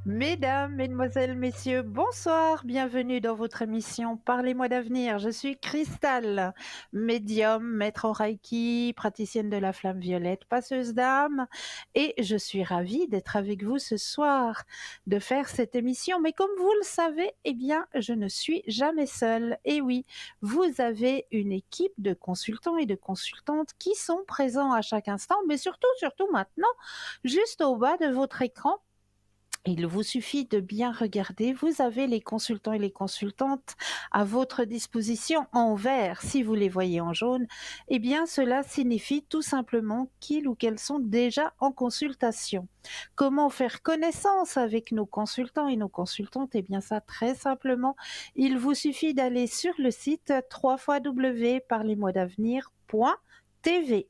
Mesdames, mesdemoiselles, messieurs, bonsoir, bienvenue dans votre émission Parlez-moi d'avenir. Je suis Cristal, médium, maître en Reiki, praticienne de la flamme violette, passeuse d'âme, et je suis ravie d'être avec vous ce soir, de faire cette émission. Mais comme vous le savez, eh bien, je ne suis jamais seule. Et oui, vous avez une équipe de consultants et de consultantes qui sont présents à chaque instant, mais surtout maintenant, juste au bas de votre écran. Il vous suffit de bien regarder, vous avez les consultants et les consultantes à votre disposition en vert. Si vous les voyez en jaune, eh bien cela signifie tout simplement qu'ils ou qu'elles sont déjà en consultation. Comment faire connaissance avec nos consultants et nos consultantes? Eh bien ça très simplement, il vous suffit d'aller sur le site www.parlezmoi-d'avenir.tv.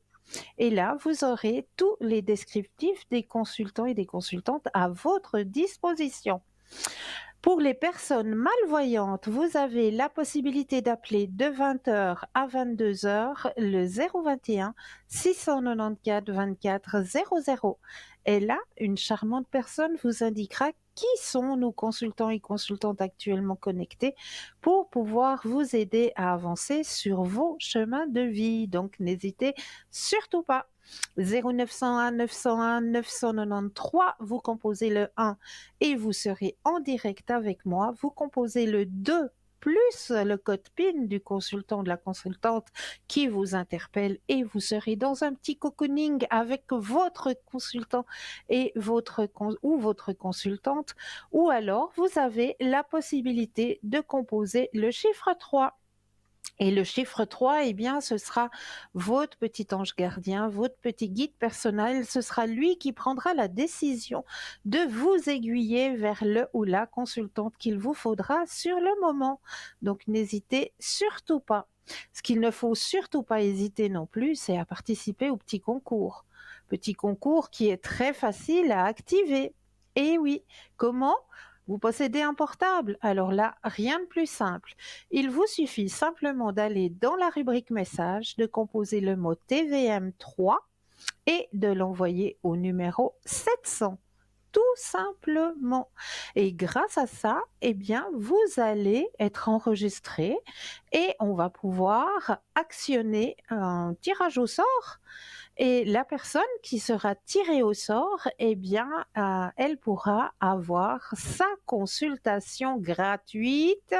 Et là, vous aurez tous les descriptifs des consultants et des consultantes à votre disposition. Pour les personnes malvoyantes, vous avez la possibilité d'appeler de 20h à 22h le 021 694 24 00. Et là, une charmante personne vous indiquera qui sont nos consultants et consultantes actuellement connectés pour pouvoir vous aider à avancer sur vos chemins de vie. Donc, n'hésitez surtout pas. 0901 901 993, vous composez le 1 et vous serez en direct avec moi. Vous composez le 2 plus le code PIN du consultant, de la consultante qui vous interpelle et vous serez dans un petit cocooning avec votre consultant et votre consultante, ou alors vous avez la possibilité de composer le chiffre 3. Et le chiffre 3, eh bien, ce sera votre petit ange gardien, votre petit guide personnel. Ce sera lui qui prendra la décision de vous aiguiller vers le ou la consultante qu'il vous faudra sur le moment. Donc, n'hésitez surtout pas. Ce qu'il ne faut surtout pas hésiter non plus, c'est à participer au petit concours. Petit concours qui est très facile à activer. Et oui, comment? Vous possédez un portable? Alors là, rien de plus simple. Il vous suffit simplement d'aller dans la rubrique message, de composer le mot TVM3 et de l'envoyer au numéro 700. Tout simplement. Et grâce à ça, eh bien, vous allez être enregistré et on va pouvoir actionner un tirage au sort, et la personne qui sera tirée au sort, eh bien, elle pourra avoir sa consultation gratuite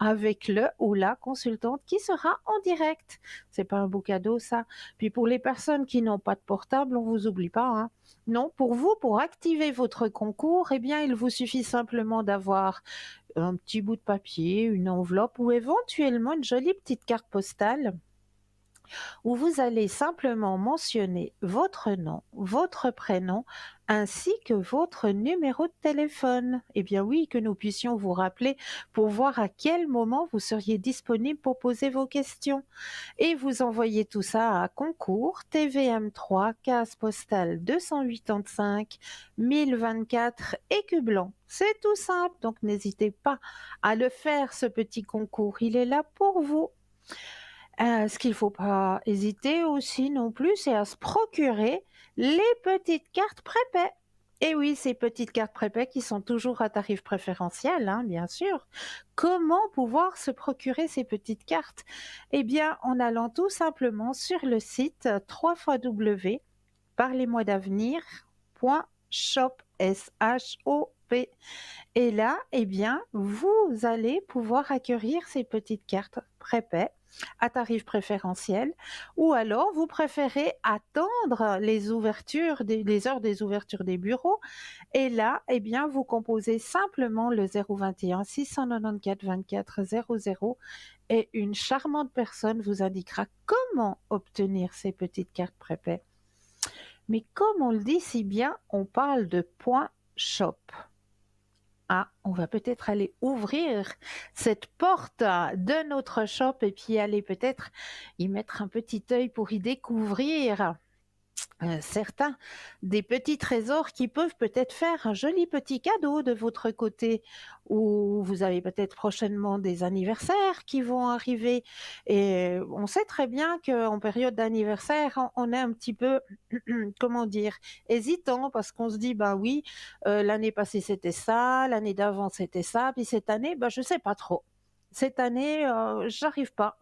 avec le ou la consultante qui sera en direct. C'est pas un beau cadeau ça? Puis pour les personnes qui n'ont pas de portable, on vous oublie pas, hein. Non, pour vous, pour activer votre concours, eh bien, il vous suffit simplement d'avoir un petit bout de papier, une enveloppe ou éventuellement une jolie petite carte postale où vous allez simplement mentionner votre nom, votre prénom, ainsi que votre numéro de téléphone. Eh bien oui, que nous puissions vous rappeler pour voir à quel moment vous seriez disponible pour poser vos questions. Et vous envoyez tout ça à concours TVM3, case postale 285 1024 Écu-Blanc. C'est tout simple, donc n'hésitez pas à le faire, ce petit concours. Il est là pour vous. Ce qu'il faut pas hésiter aussi non plus, c'est à se procurer les petites cartes prépaies. Et oui, ces petites cartes prépaies qui sont toujours à tarif préférentiel, hein, bien sûr. Comment pouvoir se procurer ces petites cartes? Eh bien, en allant tout simplement sur le site www.parlezmoi-d'avenir.shop, S-H-O-P. Et là, eh bien, vous allez pouvoir acquérir ces petites cartes prépaies à tarif préférentiel, ou alors vous préférez attendre les heures des ouvertures des bureaux, et là, eh bien, vous composez simplement le 021 694 24 00 et une charmante personne vous indiquera comment obtenir ces petites cartes prépaies. Mais comme on le dit si bien, on parle de point shop. Ah, on va peut-être aller ouvrir cette porte de notre shop et puis aller peut-être y mettre un petit œil pour y découvrir certains des petits trésors qui peuvent peut-être faire un joli petit cadeau de votre côté. Ou vous avez peut-être prochainement des anniversaires qui vont arriver et on sait très bien qu'en période d'anniversaire, on est un petit peu, comment dire? Hésitant parce qu'on se dit: «Bah oui, l'année passée c'était ça, l'année d'avant c'était ça, puis cette année, bah, je sais pas trop. Cette année, j'arrive pas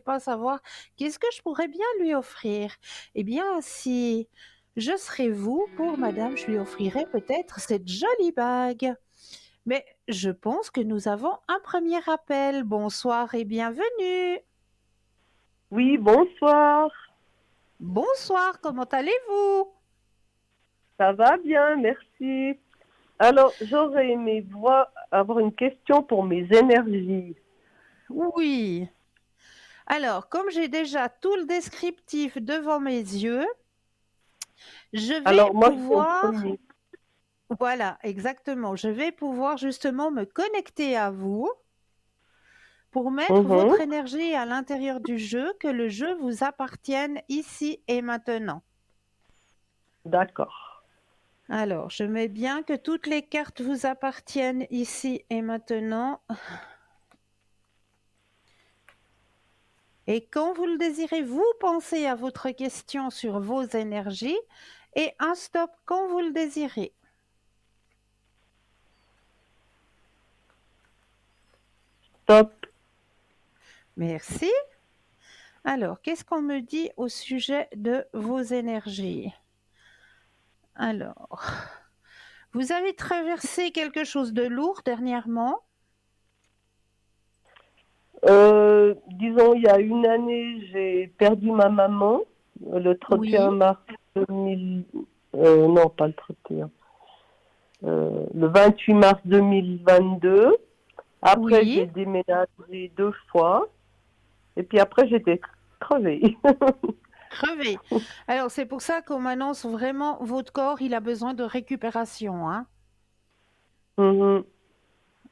à savoir qu'est-ce que je pourrais bien lui offrir?» Eh bien, si je serais vous, pour madame, je lui offrirais peut-être cette jolie bague. Mais je pense que nous avons un premier appel. Bonsoir et bienvenue. Oui, bonsoir. Bonsoir, comment allez-vous? Ça va bien, merci. Alors, j'aurais aimé avoir une question pour mes énergies. Oui. Alors, comme j'ai déjà tout le descriptif devant mes yeux, je vais Alors, moi, je suis en pouvoir, premier. voilà, exactement, je vais pouvoir justement me connecter à vous pour mettre Mhm, votre énergie à l'intérieur du jeu, que le jeu vous appartienne ici et maintenant. d'accord. Alors, je mets bien que toutes les cartes vous appartiennent ici et maintenant. Et quand vous le désirez, vous pensez à votre question sur vos énergies et un stop quand vous le désirez. Top. Merci. Alors, qu'est-ce qu'on me dit au sujet de vos énergies? Alors, vous avez traversé quelque chose de lourd dernièrement? Disons, il y a une année, j'ai perdu ma maman le Oui, 31 mars 2000. Non, pas le 31. Le 28 mars 2022. Après, oui, j'ai déménagé 2 fois. Et puis après, j'étais crevée. crevé. Alors, c'est pour ça qu'on m'annonce vraiment votre corps, il a besoin de récupération, hein. Mhm.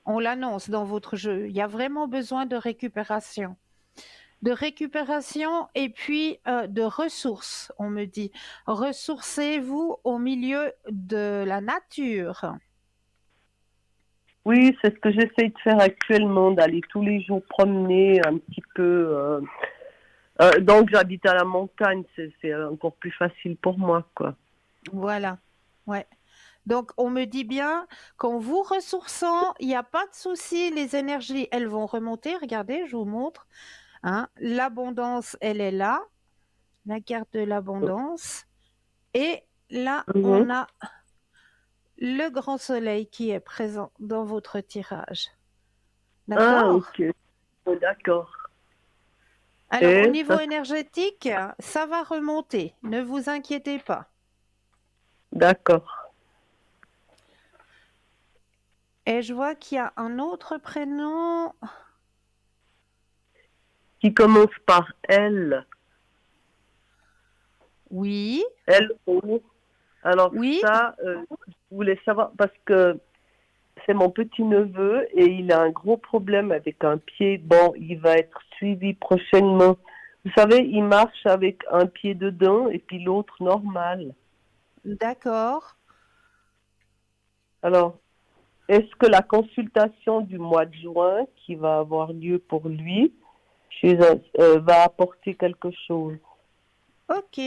On l'annonce dans votre jeu. Il y a vraiment besoin de récupération. De récupération et puis de ressources, on me dit. Ressourcez-vous au milieu de la nature. Oui, c'est ce que j'essaye de faire actuellement, d'aller tous les jours promener un petit peu. Donc j'habite à la montagne, c'est encore plus facile pour moi, quoi. Voilà. Ouais. Donc, on me dit bien qu'en vous ressourçant, il n'y a pas de souci, les énergies, elles vont remonter. Regardez, je vous montre, hein. L'abondance, elle est là, la carte de l'abondance. Et là, Mhm. on a le grand soleil qui est présent dans votre tirage. Ah, D'accord? ok. D'accord. Alors, au Et niveau ça, énergétique, ça va remonter. Ne vous inquiétez pas. d'accord. Et je vois qu'il y a un autre prénom. Qui commence par L. Oui, L-O. Alors oui, ça, je voulais savoir parce que c'est mon petit-neveu et il a un gros problème avec un pied. Bon, il va être suivi prochainement. Vous savez, il marche avec un pied dedans et puis l'autre normal. d'accord. Alors, est-ce que la consultation du mois de juin qui va avoir lieu pour lui va apporter quelque chose? Ok.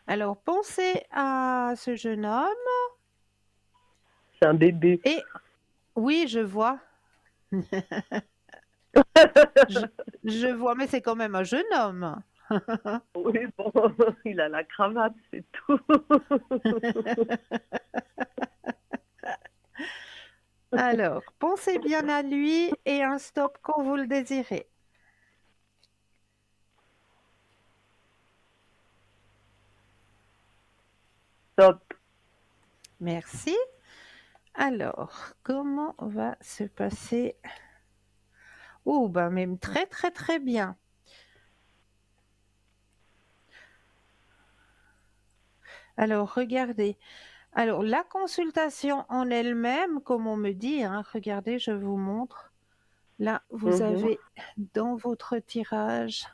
Alors, pensez à ce jeune homme. C'est un bébé. Et oui, je vois. Je, je vois, mais c'est quand même un jeune homme. Oui, bon, il a la cravate, c'est tout. Alors, pensez bien à lui et un stop quand vous le désirez. Top. Merci. Alors, comment va se passer? Oh, ben même très très très bien. Alors, regardez. Alors, la consultation en elle-même, comme on me dit, hein, regardez, je vous montre. Là, vous Mhm. avez dans votre tirage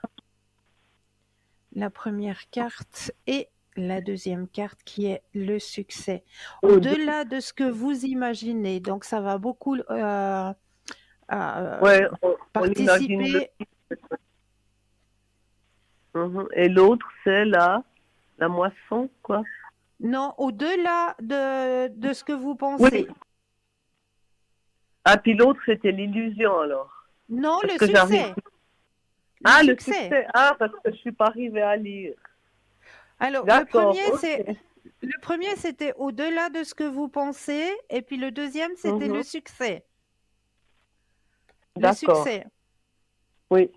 la première carte et la deuxième carte qui est le succès. Au deux- Au-delà de ce que vous imaginez, donc ça va beaucoup Ouais, on imagine le. participer. Mhm. Et l'autre, c'est la moisson, quoi. Non, au-delà de ce que vous Oui. pensez. Ah, puis l'autre, c'était l'illusion, alors. Non, Parce le que j'arrive. succès. Le Ah, le succès. succès. Ah, parce que je suis pas arrivée à lire. Alors, D'accord, ok. le premier, c'était au-delà de ce que vous pensez, et puis le deuxième, c'était le Mhm. succès. Le D'accord. succès. Oui,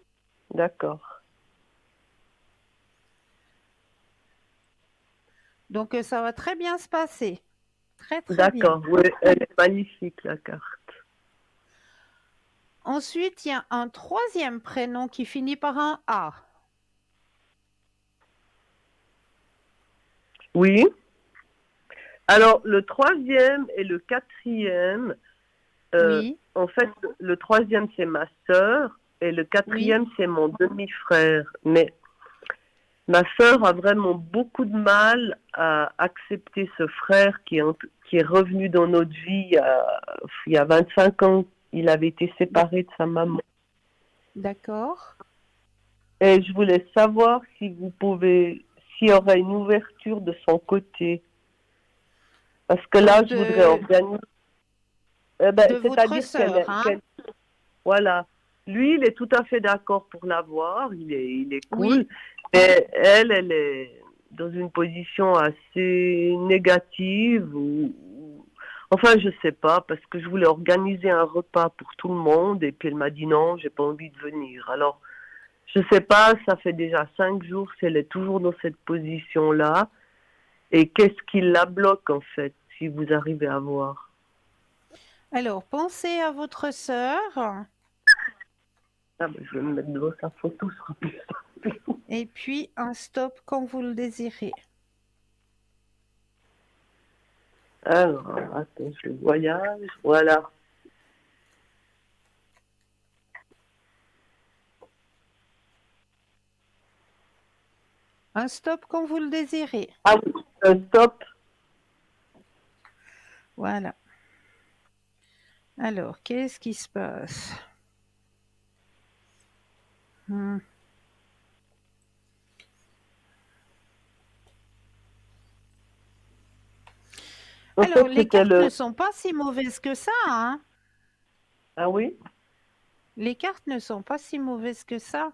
d'accord. Donc, ça va très bien se passer. Très, très bien. D'accord. Oui, elle est magnifique, la carte. Ensuite, il y a un troisième prénom qui finit par un A. Oui. Alors, le troisième et le quatrième, Oui, en fait, le troisième, c'est ma sœur et le oui. quatrième, c'est mon demi-frère. Mais ma sœur a vraiment beaucoup de mal à accepter ce frère qui est revenu dans notre vie il y a 25 ans. Il avait été séparé de sa maman. D'accord. Et je voulais savoir si vous pouvez, s'il y aurait une ouverture de son côté. Parce que là, Donc, je voudrais organiser. de votre C'est-à-dire sœur, hein? voilà. Lui, il est tout à fait d'accord pour l'avoir. Il est cool. Oui. Mais elle est dans une position assez négative. Enfin, je sais pas, parce que je voulais organiser un repas pour tout le monde. Et puis elle m'a dit non, j'ai pas envie de venir. Alors, je sais pas, ça fait déjà 5 jours si elle est toujours dans cette position-là. Et qu'est-ce qui la bloque, en fait, si vous arrivez à voir? Alors, pensez à votre sœur Ah, ben, je vais me mettre devant sa photo, ce sera plus simple. et puis un stop quand vous le désirez. Alors, attends, je voyage, voilà. Un stop quand vous le désirez. Ah oui, stop. Voilà. Alors, qu'est-ce qui se passe? Hmm. En Alors, fait, les c'était cartes ne le. sont pas si mauvaises que ça, hein? Ah oui? Les cartes ne sont pas si mauvaises que ça.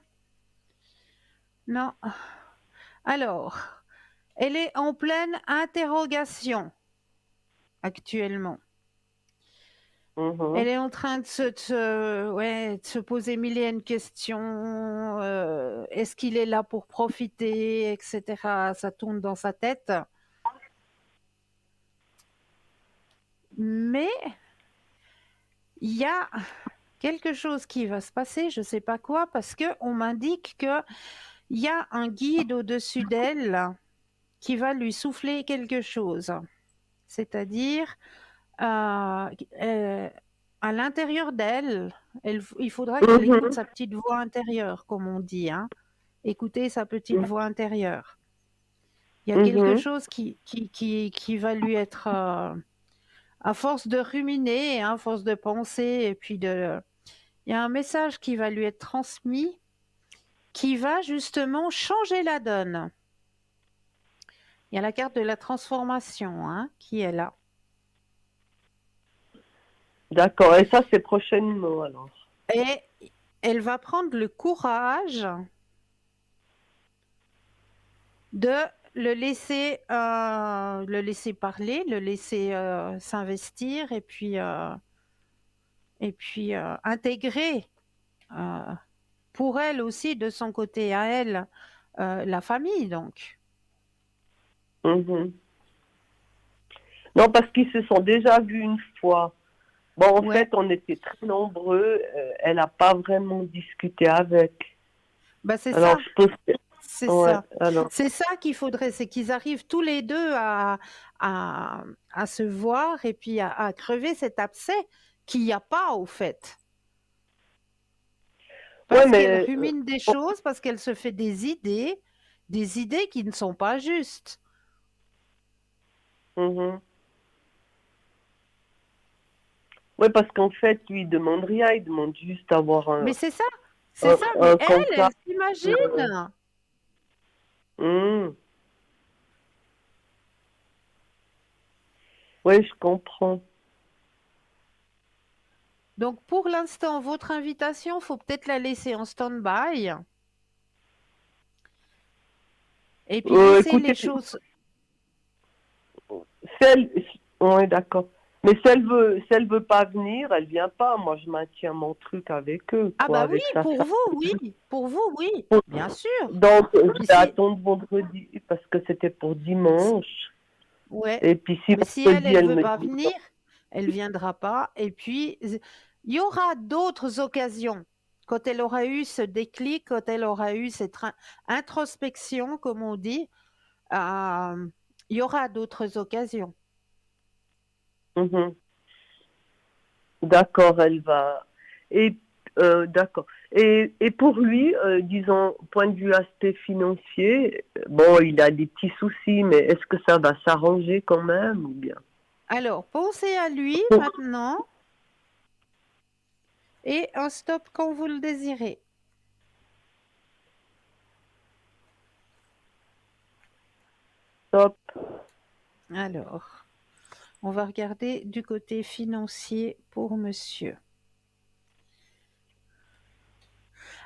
Non. Alors, elle est en pleine interrogation actuellement. Elle Mhm. est en train ouais, de se poser mille et une questions. Est-ce qu'il est là pour profiter, etc. Ça tourne dans sa tête. Mais il y a quelque chose qui va se passer, je ne sais pas quoi, parce qu'on m'indique qu'il y a un guide au-dessus d'elle qui va lui souffler quelque chose. C'est-à-dire, à l'intérieur d'elle, il faudra qu'elle écoute Mhm. sa petite voix intérieure, comme on dit, hein. Écouter sa petite voix intérieure. Il y a quelque Mhm. chose qui va lui être, à force de ruminer, hein, à force de penser, et puis il y a un message qui va lui être transmis, qui va justement changer la donne. Il y a la carte de la transformation, hein, qui est là. D'accord, et ça, c'est prochainement, alors. Et elle va prendre le courage de le laisser parler, le laisser s'investir et puis intégrer euh, pour elle aussi de son côté à elle la famille donc. Mhm. Non, parce qu'ils se sont déjà vus une fois. Bon, en Ouais, fait, on était très nombreux. Elle n'a pas vraiment discuté avec. bah c'est Alors, ça, je pense que. c'est Ouais, ça. alors. C'est ça qu'il faudrait, c'est qu'ils arrivent tous les deux à, à se voir et puis à crever cet abcès qu'il n'y a pas au fait. Ouais, Parce qu'elle mais. rumine des choses, parce qu'elle se fait des idées qui ne sont pas justes. Mhm. Ouais, parce qu'en fait, lui, il demande rien, il demande juste d'avoir Mais c'est ça, mais un elle contact. s'imagine. Hmm. Ouais, je comprends. Donc pour l'instant, votre invitation, faut peut-être la laisser en stand-by et puis laisser les Écoutez, choses. si elle... Ouais, d'accord. Mais si elle veut pas venir, elle vient pas. Moi, je maintiens mon truc avec eux, Ah quoi, bah oui, avec sa pour femme. vous, oui, pour vous, oui, bien sûr. Donc, je Mais vais si, attendre vendredi parce que c'était pour dimanche. ouais, Et puis, si mais si vendredi, elle elle veut me pas dit venir, elle viendra pas. Et puis il y aura d'autres occasions. Quand elle aura eu ce déclic, quand elle aura eu cette introspection, comme on dit, euh, il y aura d'autres occasions. Mhm. D'accord, elle va. Et d'accord. Et pour lui, disons, point de vue aspect financier, bon, il a des petits soucis, mais est-ce que ça va s'arranger quand même ou bien? Alors, pensez à lui maintenant et un stop quand vous le désirez. Top. Alors, on va regarder du côté financier pour monsieur.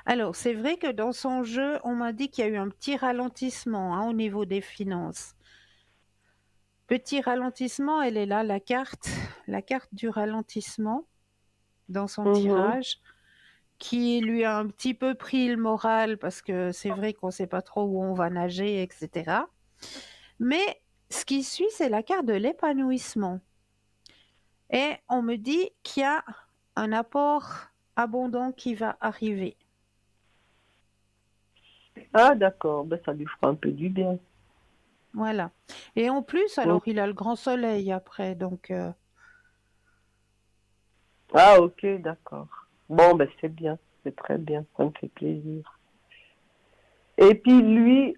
Alors, c'est vrai que dans son jeu, on m'a dit qu'il y a eu un petit ralentissement au niveau des finances. Petit ralentissement, elle est là, la carte du ralentissement dans son Mhm. tirage, qui lui a un petit peu pris le moral parce que c'est vrai qu'on ne sait pas trop où on va nager, etc. Mais ce qui suit, c'est la carte de l'épanouissement. Et on me dit qu'il y a un apport abondant qui va arriver. Ah, d'accord. Ben, ça lui fera un peu du bien. Voilà. Et en plus, Mhm. alors, il a le grand soleil après, donc Ah, ok, d'accord. Bon, ben, c'est bien. C'est très bien. Ça me fait plaisir. Et puis lui,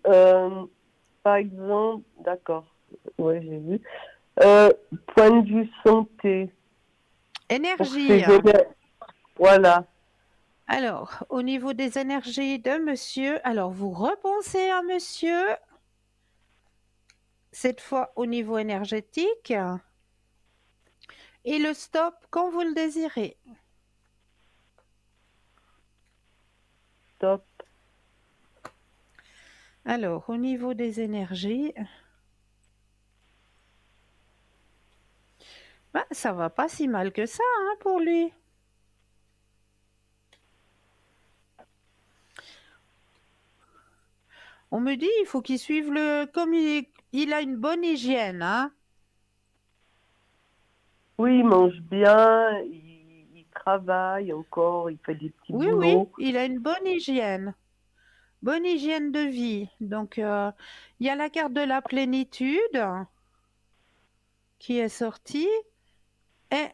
par exemple, d'accord. Ouais, j'ai vu. Euh, point de vue santé, pour énergie. ces élèves, voilà. Alors, au niveau des énergies de monsieur, alors vous repensez à monsieur, cette fois au niveau énergétique, et le stop quand vous le désirez. Top. Alors, au niveau des énergies, bah, ça va pas si mal que ça pour lui. On me dit, il faut qu'il suive comme il a une bonne hygiène, hein. Oui, il mange bien, il travaille encore, il fait des petits Oui, oui, boulots. il a une bonne hygiène de vie. Donc, il y a la carte de la plénitude qui est sortie. Et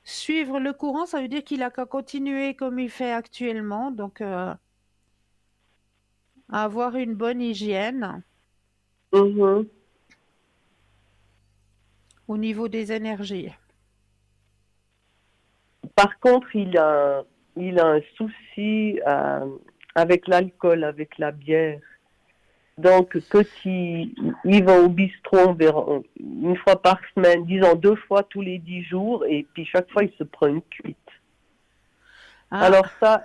suivre le courant, ça veut dire qu'il a qu'à continuer comme il fait actuellement, donc avoir une bonne hygiène Mhm. au niveau des énergies. Par contre, il a un souci avec l'alcool, avec la bière. Donc, quand il va au bistrot environ une fois par semaine, disons 2 fois tous les 10 jours, et puis chaque fois, il se prend une cuite. Ah, Alors ça,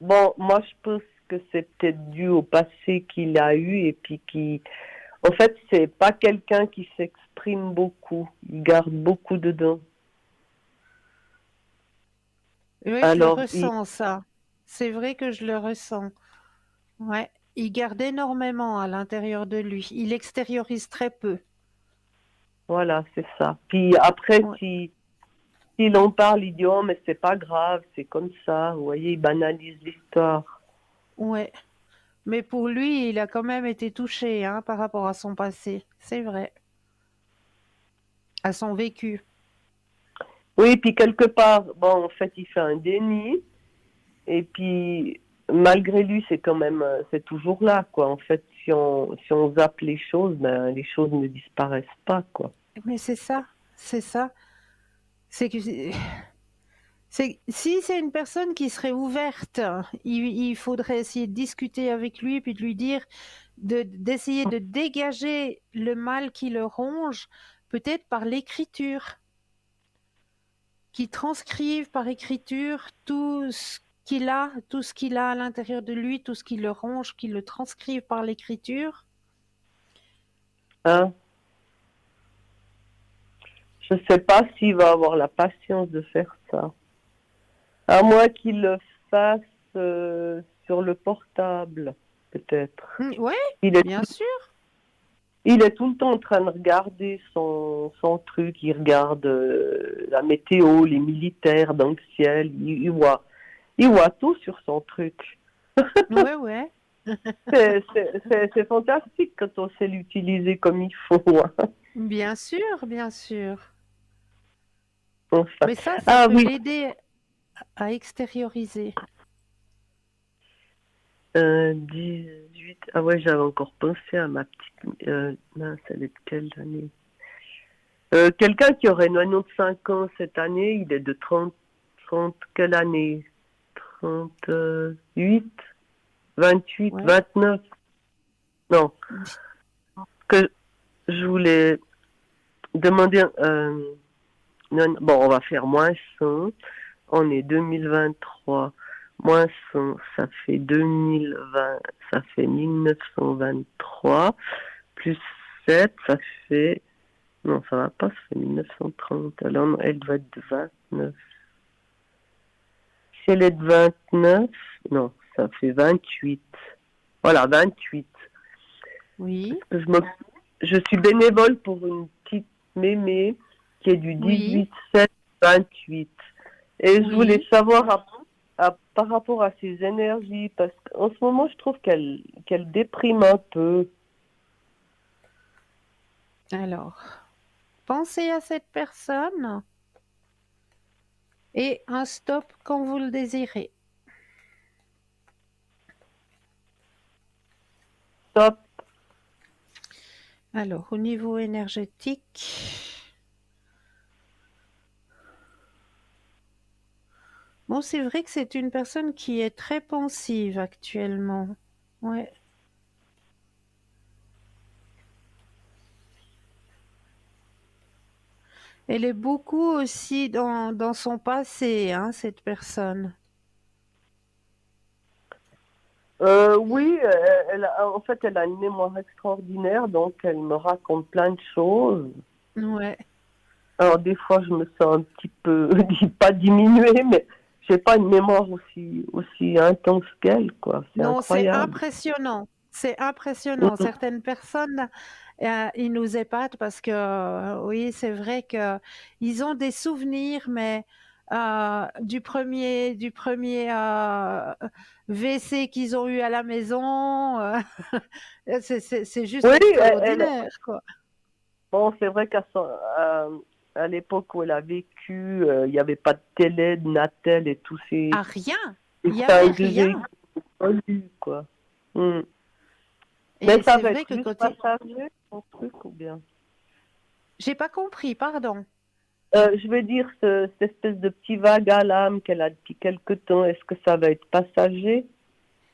bon, moi, je pense que c'est peut-être dû au passé qu'il a eu, et puis en fait, c'est pas quelqu'un qui s'exprime beaucoup. Il garde beaucoup dedans. oui, je le Alors, ressens ça. C'est vrai que je le ressens. Ouais, il garde énormément à l'intérieur de lui. Il extériorise très peu. voilà, c'est ça. Puis après, Ouais, s'il en parle, il dit, oh, mais c'est pas grave, c'est comme ça. Vous voyez, il banalise l'histoire. ouais. Mais pour lui, il a quand même été touché par rapport à son passé. C'est vrai. À son vécu. Oui, puis quelque part, bon, en fait, il fait un déni. Et puis, malgré lui, c'est quand même, c'est toujours là, quoi. En fait, si on zappe les choses, ben, les choses ne disparaissent pas, quoi. Mais c'est ça, c'est ça. C'est que si c'est une personne qui serait ouverte, il faudrait essayer de discuter avec lui puis de lui dire d'essayer de dégager le mal qui le ronge, peut-être par l'écriture, qui transcrive par écriture tout ce qu'il a à l'intérieur de lui, tout ce qui le ronge, qui le transcrive par l'écriture. Hein? Je sais pas s'il va avoir la patience de faire ça. À moins qu'il le fasse sur le portable, peut-être. Ouais, Il est, bien sûr. il est tout le temps en train de regarder son truc. Il regarde la météo, les militaires dans le ciel. Il voit tout sur son truc. Ouais, ouais. C'est fantastique quand on sait l'utiliser comme il faut. Hein. Bien sûr, bien sûr. Enfin. Mais ça Ah peut oui, l'aider à extérioriser. 18. Ah ouais, j'avais encore pensé à ma petite. Mince, elle est de quelle année? Quelqu'un qui aurait 95 ans cette année, il est de 30 quelle année? 38, 28, Ouais. 29. Non, que je voulais demander. Bon, on va faire moins 100. On est 2023. Moins 100, ça fait 2020, ça fait 1923. Plus 7, ça fait. Non, ça va pas, ça fait 1930. Alors, elle doit être de 29. Si elle est de 29, non, ça fait 28. Voilà, 28. Oui, Parce que je suis bénévole pour une petite mémé qui est du oui, 18-7-28. Et je voulais oui. savoir par rapport à ses énergies, parce qu'en ce moment, je trouve qu'elle déprime un peu. Alors, pensez à cette personne et un stop quand vous le désirez. Top. Alors, au niveau énergétique, bon, c'est vrai que c'est une personne qui est très pensive actuellement. Ouais. Elle est beaucoup aussi dans son passé, hein, cette personne. Oui, en fait, elle a une mémoire extraordinaire, donc elle me raconte plein de choses. Ouais. Alors, des fois, je me sens un petit peu, pas diminuée, mais j'ai pas une mémoire aussi intense qu'elle, quoi. C'est Non, c'est incroyable. impressionnant. C'est impressionnant. Certaines personnes, ils nous épatent parce que, oui, c'est vrai que ils ont des souvenirs, mais du premier WC qu'ils ont eu à la maison, c'est juste Oui, extraordinaire, quoi. bon, c'est vrai à l'époque où elle a vécu, il n'y avait pas de télé, de Natel et tous Ah, rien. ces Il y avait 5G rien. connus, quoi. Hmm. Mais Et ça c'est va vrai être que juste passager, son truc, ou bien? j'ai pas compris, pardon. Je veux dire, cette espèce de petit vague à l'âme qu'elle a depuis quelque temps, est-ce que ça va être passager?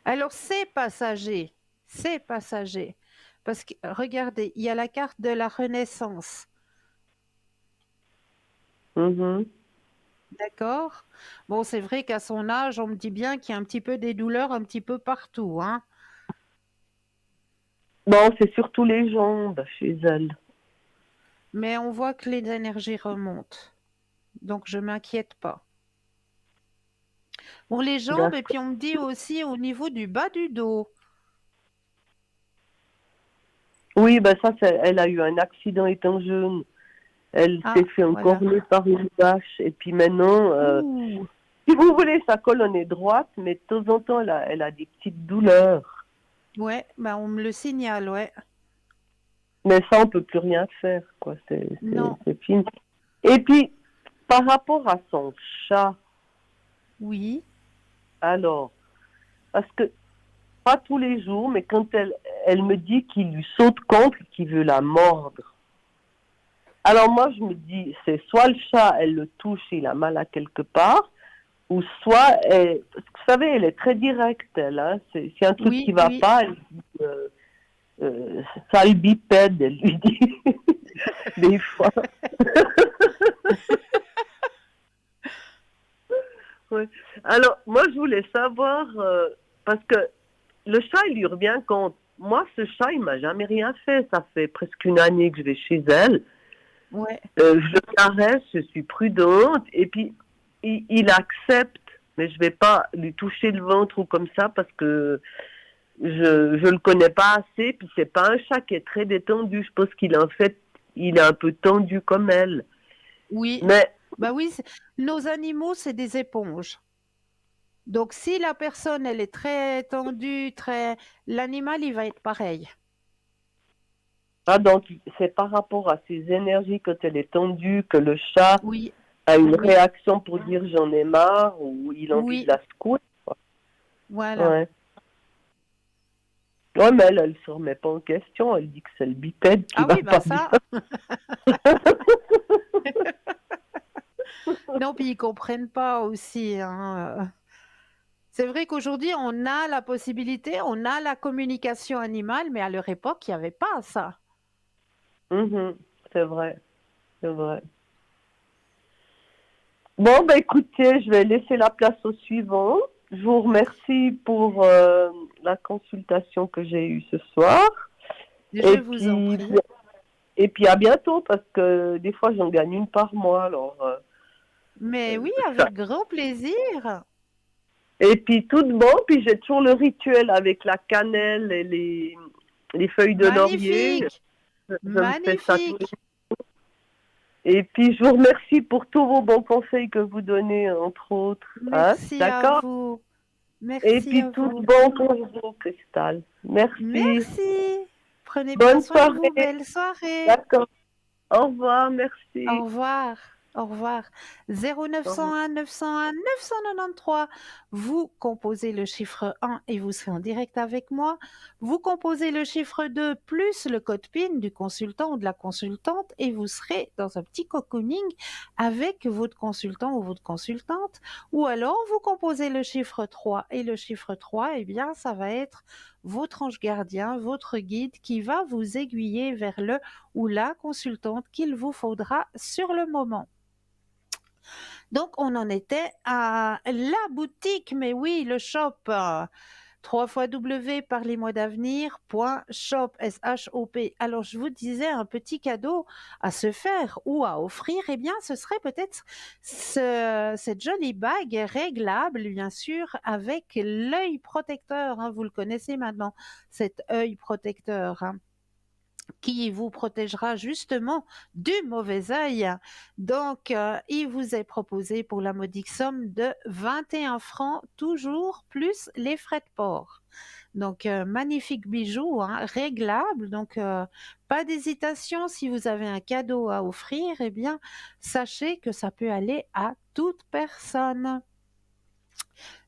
Alors, c'est passager. C'est passager. Parce que, regardez, il y a la carte de la Renaissance. Mhm. D'accord? Bon, c'est vrai qu'à son âge, on me dit bien qu'il y a un petit peu des douleurs un petit peu partout, hein. Bon, c'est surtout les jambes chez elle. Mais on voit que les énergies remontent. Donc, je m'inquiète pas. Pour les jambes, et D'accord. puis on me dit aussi au niveau du bas du dos. Oui, ben ça, elle a eu un accident étant jeune. Elle s'est Ah, fait voilà. encorner par une vache. Et puis maintenant, Ouh, si vous voulez, sa colonne est droite, mais de temps en temps, elle a des petites douleurs. ouais, ben on me le signale, ouais. Mais ça, on peut plus rien faire, quoi. Non, C'est fini. Et puis, par rapport à son chat, oui, alors, parce que pas tous les jours, mais quand elle me dit qu'il lui saute contre, qu'il veut la mordre. Alors moi, je me dis, c'est soit le chat, elle le touche, il a mal à quelque part, ou soit, parce que vous savez, elle est très directe, elle. Hein, c'est un truc qui Oui, va oui. pas, elle dit, sale bipède, elle lui dit, des fois. Ouais. Alors, moi, je voulais savoir, parce que le chat, il lui revient compte. Moi, ce chat, il m'a jamais rien fait. Ça fait presque une année que je vais chez elle. Ouais. Je le caresse, je suis prudente, et puis il accepte, mais je vais pas lui toucher le ventre ou comme ça parce que je le connais pas assez, puis c'est pas un chat qui est très détendu. Je pense qu'il en fait, il est un peu tendu comme elle. Oui. Mais Bah oui, nos animaux, c'est des éponges. Donc, si la personne, elle est très tendue, l'animal, il va être pareil. ah, donc c'est par rapport à ses énergies quand elle est tendue que le chat Oui, a une oui, réaction pour dire j'en ai marre ou il a envie de oui, la secouer. voilà. Ouais. Ouais, mais elle se remet pas en question. Elle dit que c'est le bipède qui Ah va oui, bah pas bien. ça. Non, puis ils comprennent pas aussi, hein. C'est vrai qu'aujourd'hui, on a la possibilité, on a la communication animale, mais à leur époque, il n'y avait pas ça. Mhm, c'est vrai, c'est vrai. Bon, bah écoutez, je vais laisser la place au suivant. Je vous remercie pour la consultation que j'ai eue ce soir. Je Et vous en puis, prie. et puis à bientôt parce que des fois j'en gagne une par mois. Alors, Mais oui, ça. avec grand plaisir. Et puis tout de bon, puis j'ai toujours le rituel avec la cannelle et les feuilles de laurier. Magnifique, Je me fais ça tous les. magnifique. Et puis je vous remercie pour tous vos bons conseils que vous donnez, entre autres. Hein, Merci à d'accord? vous. Et Merci puis à tout vous. bon pour vous, Cristal. Merci. Merci. Prenez bien Bonne soin de vous. soirée. Belle soirée. D'accord. Au revoir. Au Merci. revoir. Au revoir. Au revoir. 0901 901 993. Vous composez le chiffre 1 et vous serez en direct avec moi. Vous composez le chiffre 2 plus le code PIN du consultant ou de la consultante et vous serez dans un petit cocooning avec votre consultant ou votre consultante. Ou alors vous composez le chiffre 3 et le chiffre 3, eh bien, ça va être votre ange gardien, votre guide qui va vous aiguiller vers le ou la consultante qu'il vous faudra sur le moment. Donc, on en était à la boutique, mais oui, le shop. 3 fois W, parlez-moi d'avenir.shop, S-H-O-P. Alors, je vous disais un petit cadeau à se faire ou à offrir, eh bien, ce serait peut-être cette jolie bague réglable, bien sûr, avec l'œil protecteur, hein, vous le connaissez maintenant, cet œil protecteur, hein, qui vous protégera justement du mauvais œil. Donc, il vous est proposé pour la modique somme de 21 francs, toujours plus les frais de port. Donc, magnifique bijou, hein, réglable. Donc, pas d'hésitation. Si vous avez un cadeau à offrir, eh bien, sachez que ça peut aller à toute personne.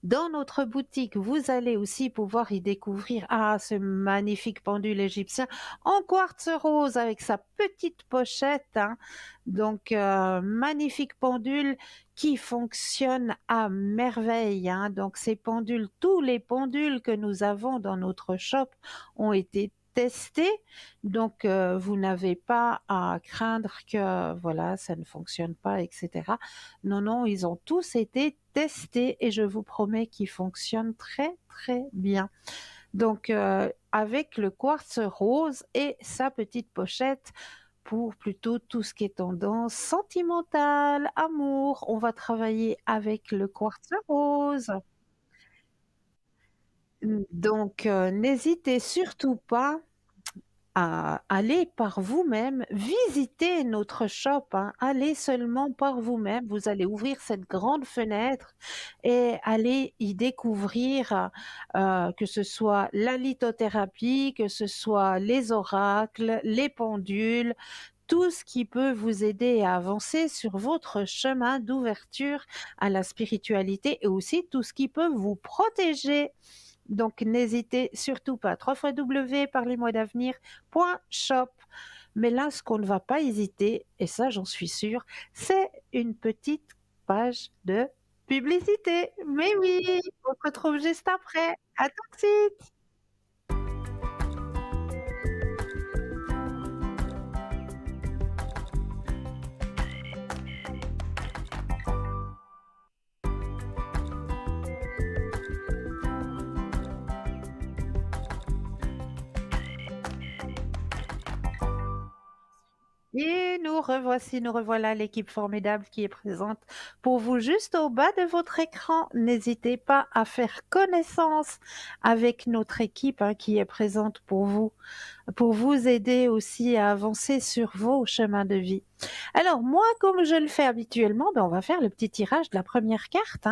Dans notre boutique, vous allez aussi pouvoir y découvrir ce magnifique pendule égyptien en quartz rose avec sa petite pochette, hein. Donc, magnifique pendule qui fonctionne à merveille, hein. Donc, ces pendules, tous les pendules que nous avons dans notre shop ont été testés. Donc, vous n'avez pas à craindre que voilà, ça ne fonctionne pas, etc. Non, non, ils ont tous été testés et je vous promets qu'ils fonctionnent très, très bien. Donc, avec le quartz rose et sa petite pochette pour plutôt tout ce qui est tendance sentimentale, amour, on va travailler avec le quartz rose. Donc, n'hésitez surtout pas à aller par vous-même, visiter notre shop, hein. Allez seulement par vous-même. Vous allez ouvrir cette grande fenêtre et aller y découvrir, que ce soit la lithothérapie, que ce soit les oracles, les pendules, tout ce qui peut vous aider à avancer sur votre chemin d'ouverture à la spiritualité et aussi tout ce qui peut vous protéger Donc, n'hésitez surtout pas. www.parlez-moi d'avenir.shop. Mais là, ce qu'on ne va pas hésiter, et ça j'en suis sûre, c'est une petite page de publicité. Mais oui, on se retrouve juste après. À tout de suite. Et nous revoilà l'équipe formidable qui est présente pour vous juste au bas de votre écran. N'hésitez pas à faire connaissance avec notre équipe qui est présente pour vous aider aussi à avancer sur vos chemins de vie. Alors moi, comme je le fais habituellement, on va faire le petit tirage de la première carte.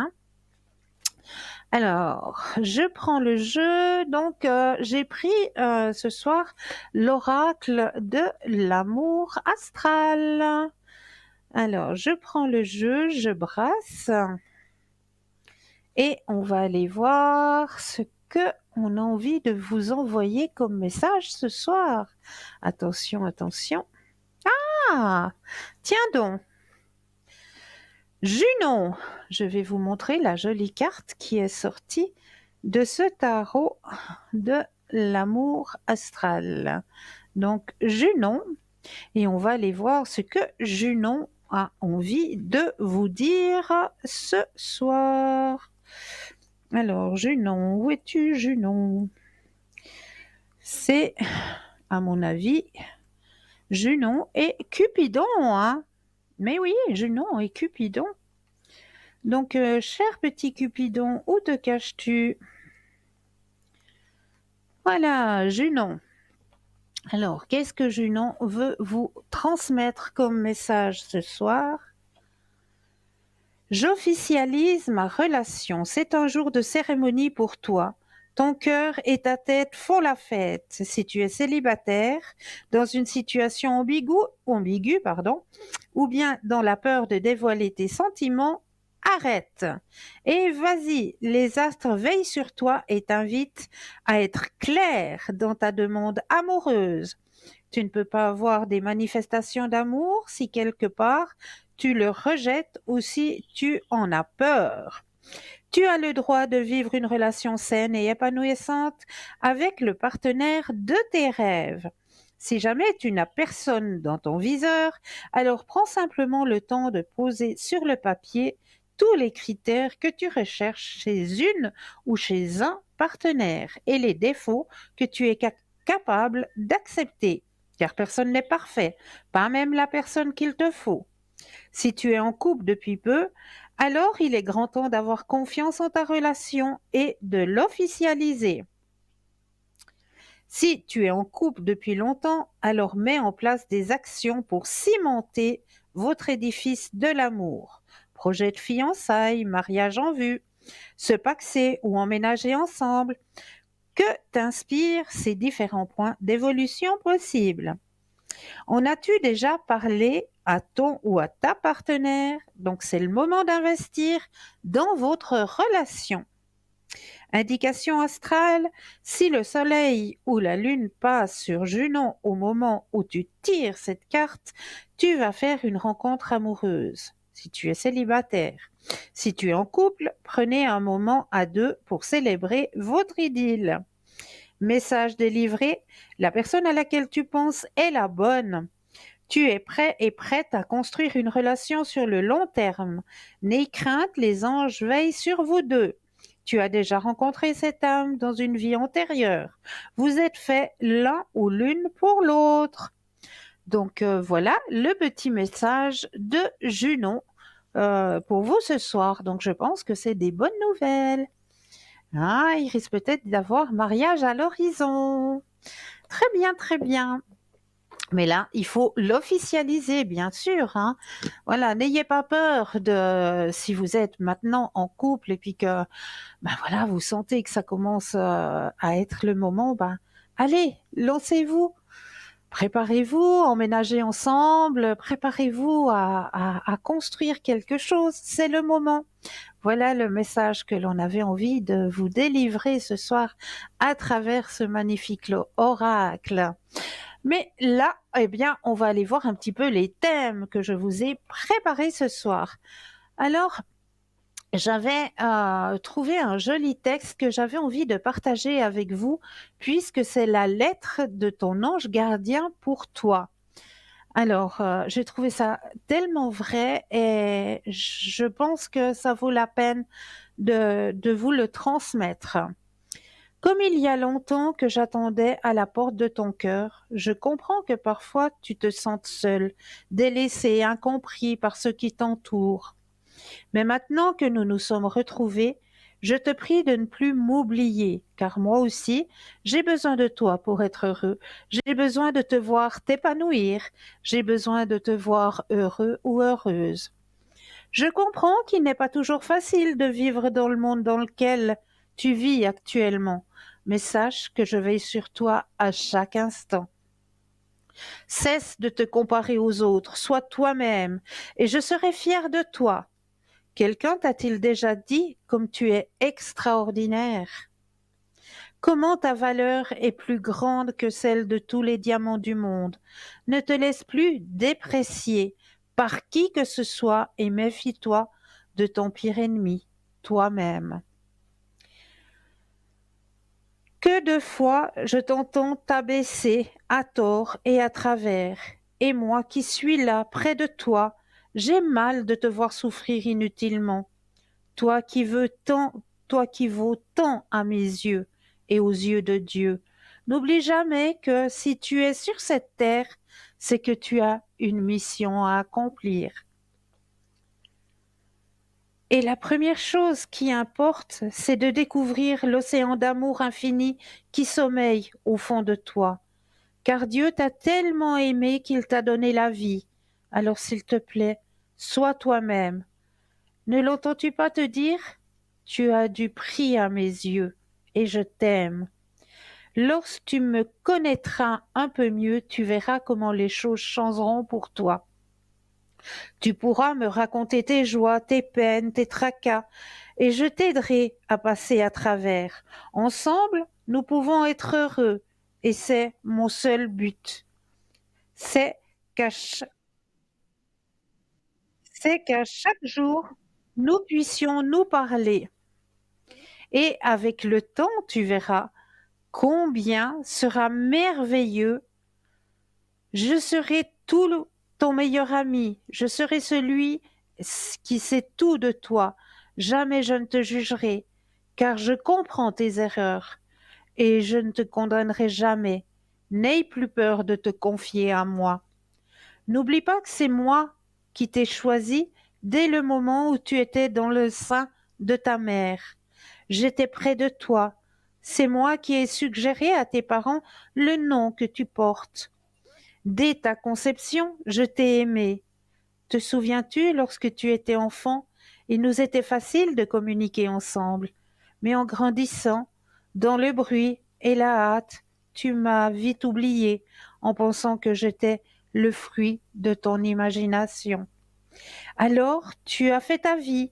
Alors, je prends le jeu. Donc, j'ai pris ce soir l'oracle de l'amour astral. Alors, je prends le jeu, je brasse et on va aller voir ce que on a envie de vous envoyer comme message ce soir. Attention, attention. Ah, tiens donc. Junon, je vais vous montrer la jolie carte qui est sortie de ce tarot de l'amour astral. Donc Junon, et on va aller voir ce que Junon a envie de vous dire ce soir. Alors Junon, où es-tu Junon? C'est, à mon avis, Junon et Cupidon, hein? Mais oui, Junon et Cupidon. Donc, cher petit Cupidon, où te caches-tu? Voilà, Junon. Alors, qu'est-ce que Junon veut vous transmettre comme message ce soir? J'officialise ma relation. C'est un jour de cérémonie pour toi. Ton cœur et ta tête font la fête. Si tu es célibataire, dans une situation ambiguë, ou bien dans la peur de dévoiler tes sentiments, arrête et vas-y, les astres veillent sur toi et t'invitent à être clair dans ta demande amoureuse. Tu ne peux pas avoir des manifestations d'amour si quelque part tu le rejettes ou si tu en as peur. Tu as le droit de vivre une relation saine et épanouissante avec le partenaire de tes rêves. Si jamais tu n'as personne dans ton viseur, alors prends simplement le temps de poser sur le papier tous les critères que tu recherches chez une ou chez un partenaire et les défauts que tu es capable d'accepter, car personne n'est parfait, pas même la personne qu'il te faut. Si tu es en couple depuis peu, alors il est grand temps d'avoir confiance en ta relation et de l'officialiser. Si tu es en couple depuis longtemps, alors mets en place des actions pour cimenter votre édifice de l'amour. Projet de fiançailles, mariage en vue, se paxer ou emménager ensemble. Que t'inspirent ces différents points d'évolution possibles? En as-tu déjà parlé à ton ou à ta partenaire? Donc c'est le moment d'investir dans votre relation. Indication astrale, si le soleil ou la lune passe sur Junon au moment où tu tires cette carte, tu vas faire une rencontre amoureuse. Si tu es célibataire. Si tu es en couple, prenez un moment à deux pour célébrer votre idylle. Message délivré, la personne à laquelle tu penses est la bonne. Tu es prêt et prête à construire une relation sur le long terme. N'aie crainte, les anges veillent sur vous deux. Tu as déjà rencontré cette âme dans une vie antérieure. Vous êtes faits l'un ou l'une pour l'autre. Donc voilà le petit message de Junon pour vous ce soir. Donc je pense que c'est des bonnes nouvelles. Ah, il risque peut-être d'avoir mariage à l'horizon. Très bien, très bien. Mais là, il faut l'officialiser, bien sûr, hein. Voilà, n'ayez pas peur de si vous êtes maintenant en couple et puis que, voilà, vous sentez que ça commence à être le moment, allez, lancez-vous. Préparez-vous, emménagez ensemble, préparez-vous à construire quelque chose, c'est le moment. Voilà le message que l'on avait envie de vous délivrer ce soir à travers ce magnifique oracle. Mais là, eh bien, on va aller voir un petit peu les thèmes que je vous ai préparés ce soir. Alors, j'avais trouvé un joli texte que j'avais envie de partager avec vous, puisque c'est la lettre de ton ange gardien pour toi. Alors, j'ai trouvé ça tellement vrai et je pense que ça vaut la peine de vous le transmettre. Comme il y a longtemps que j'attendais à la porte de ton cœur, je comprends que parfois tu te sentes seul, délaissé, incompris par ceux qui t'entourent. Mais maintenant que nous nous sommes retrouvés, je te prie de ne plus m'oublier, car moi aussi, j'ai besoin de toi pour être heureux. J'ai besoin de te voir t'épanouir. J'ai besoin de te voir heureux ou heureuse. Je comprends qu'il n'est pas toujours facile de vivre dans le monde dans lequel tu vis actuellement, mais sache que je veille sur toi à chaque instant. Cesse de te comparer aux autres, sois toi-même, et je serai fière de toi. Quelqu'un t'a-t-il déjà dit comme tu es extraordinaire? Comment ta valeur est plus grande que celle de tous les diamants du monde? Ne te laisse plus déprécier par qui que ce soit et méfie-toi de ton pire ennemi, toi-même. Que de fois je t'entends t'abaisser à tort et à travers, et moi qui suis là près de toi, j'ai mal de te voir souffrir inutilement. Toi qui veux tant, toi qui vaux tant à mes yeux et aux yeux de Dieu, n'oublie jamais que si tu es sur cette terre, c'est que tu as une mission à accomplir. Et la première chose qui importe, c'est de découvrir l'océan d'amour infini qui sommeille au fond de toi. Car Dieu t'a tellement aimé qu'il t'a donné la vie. Alors s'il te plaît, sois toi-même. Ne l'entends-tu pas te dire? Tu as du prix à mes yeux, et je t'aime. Lorsque tu me connaîtras un peu mieux, tu verras comment les choses changeront pour toi. Tu pourras me raconter tes joies, tes peines, tes tracas, et je t'aiderai à passer à travers. Ensemble, nous pouvons être heureux, et c'est mon seul but. C'est qu'à chaque jour, nous puissions nous parler. Et avec le temps, tu verras combien sera merveilleux. Je serai ton meilleur ami. Je serai celui qui sait tout de toi. Jamais je ne te jugerai, car je comprends tes erreurs et je ne te condamnerai jamais. N'aie plus peur de te confier à moi. N'oublie pas que c'est moi qui t'ai choisi dès le moment où tu étais dans le sein de ta mère. J'étais près de toi. C'est moi qui ai suggéré à tes parents le nom que tu portes. Dès ta conception, je t'ai aimé. Te souviens-tu, lorsque tu étais enfant, il nous était facile de communiquer ensemble, mais en grandissant, dans le bruit et la hâte, tu m'as vite oublié en pensant que j'étais le fruit de ton imagination. Alors, tu as fait ta vie,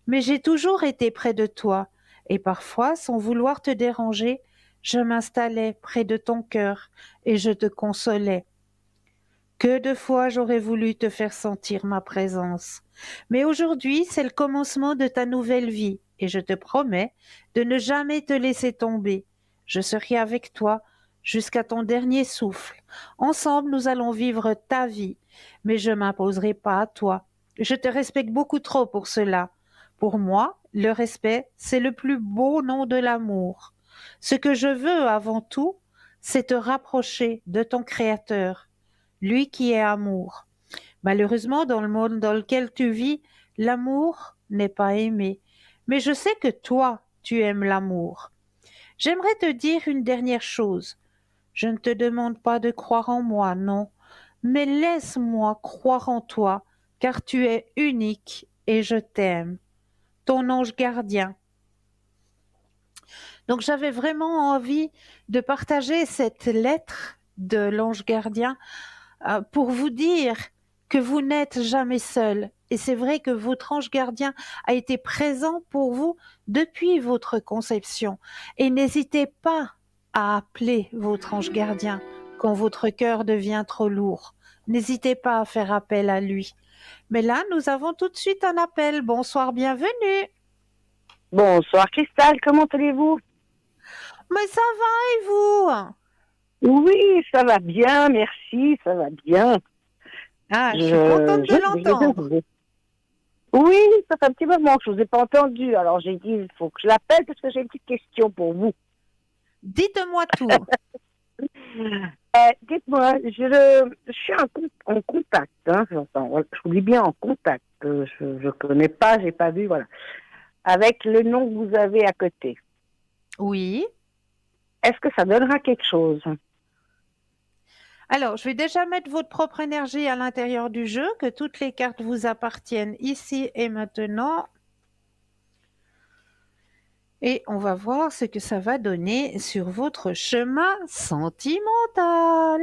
mais j'ai toujours été près de toi, et parfois, sans vouloir te déranger, je m'installais près de ton cœur et je te consolais. Que de fois j'aurais voulu te faire sentir ma présence. Mais aujourd'hui, c'est le commencement de ta nouvelle vie, et je te promets de ne jamais te laisser tomber. Je serai avec toi jusqu'à ton dernier souffle. Ensemble, nous allons vivre ta vie, mais je m'imposerai pas à toi. Je te respecte beaucoup trop pour cela. Pour moi, le respect, c'est le plus beau nom de l'amour. Ce que je veux avant tout, c'est te rapprocher de ton Créateur, lui qui est amour. Malheureusement, dans le monde dans lequel tu vis, l'amour n'est pas aimé. Mais je sais que toi, tu aimes l'amour. J'aimerais te dire une dernière chose. Je ne te demande pas de croire en moi, non, mais laisse-moi croire en toi, car tu es unique et je t'aime. Ton ange gardien. Donc j'avais vraiment envie de partager cette lettre de l'ange gardien pour vous dire que vous n'êtes jamais seul Et c'est vrai que votre ange gardien a été présent pour vous depuis votre conception. Et n'hésitez pas à appeler votre ange gardien quand votre cœur devient trop lourd. N'hésitez pas à faire appel à lui. Mais là, nous avons tout de suite un appel. Bonsoir, bienvenue. Bonsoir Cristal, comment allez-vous? Mais ça va et vous? Oui, ça va bien, merci, ça va bien. Ah, je suis contente de l'entendre. Oui, ça fait un petit moment que je ne vous ai pas entendu. Alors j'ai dit, il faut que je l'appelle parce que j'ai une petite question pour vous. Dites-moi tout. Dites-moi, je suis en contact, hein, je vous dis bien en contact. Je ne connais pas, j'ai pas vu, voilà. Avec le nom que vous avez à côté. Oui. Est-ce que ça donnera quelque chose? Alors, je vais déjà mettre votre propre énergie à l'intérieur du jeu, que toutes les cartes vous appartiennent ici et maintenant. Et on va voir ce que ça va donner sur votre chemin sentimental.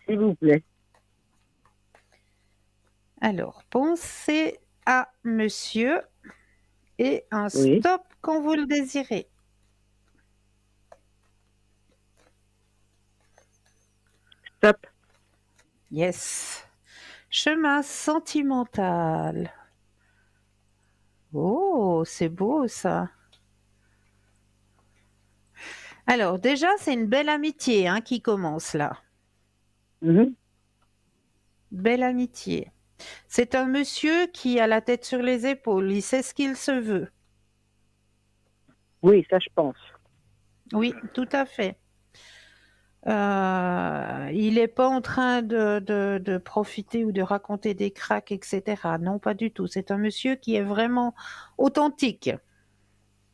S'il vous plaît. Alors, pensez à monsieur et un Oui. stop quand vous le désirez. Stop. Yes. Chemin sentimental. Oh, c'est beau ça. Alors, déjà, c'est une belle amitié hein, qui commence là. Mhm. Belle amitié. C'est un monsieur qui a la tête sur les épaules, il sait ce qu'il se veut. Oui, ça je pense. Oui, tout à fait. Il n'est pas en train de profiter ou de raconter des cracks, etc. Non, pas du tout. C'est un monsieur qui est vraiment authentique.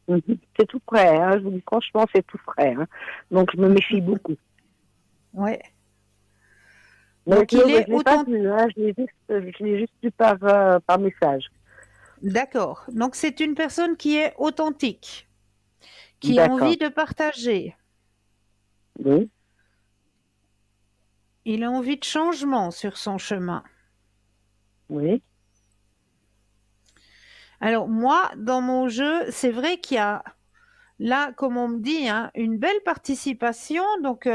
Mhm. C'est tout prêt, hein. Je vous dis franchement, c'est tout frais. Hein. Donc, je me méfie beaucoup. Ouais. Mais Donc, je il ne est l'ai pas authentique. vu, hein. Je l'ai juste vu par message. D'accord. Donc, c'est une personne qui est authentique, qui a D'accord. envie de partager. Oui. Il a envie de changement sur son chemin. Oui. Alors, moi, dans mon jeu, c'est vrai qu'il y a là, comme on me dit, hein, une belle participation. Donc,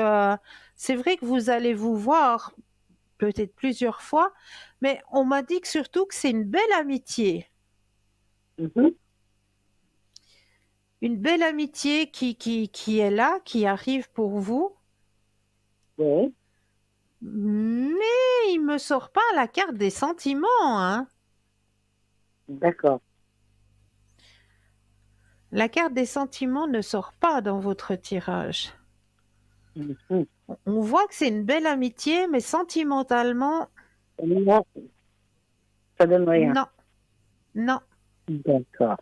c'est vrai que vous allez vous voir peut-être plusieurs fois, mais on m'a dit que surtout que c'est une belle amitié. Mhm. Une belle amitié qui est là, qui arrive pour vous. Oui. Mais il me sort pas la carte des sentiments, hein. D'accord. La carte des sentiments ne sort pas dans votre tirage. Mhm. On voit que c'est une belle amitié, mais sentimentalement, Non, ça donne rien. non, non. D'accord.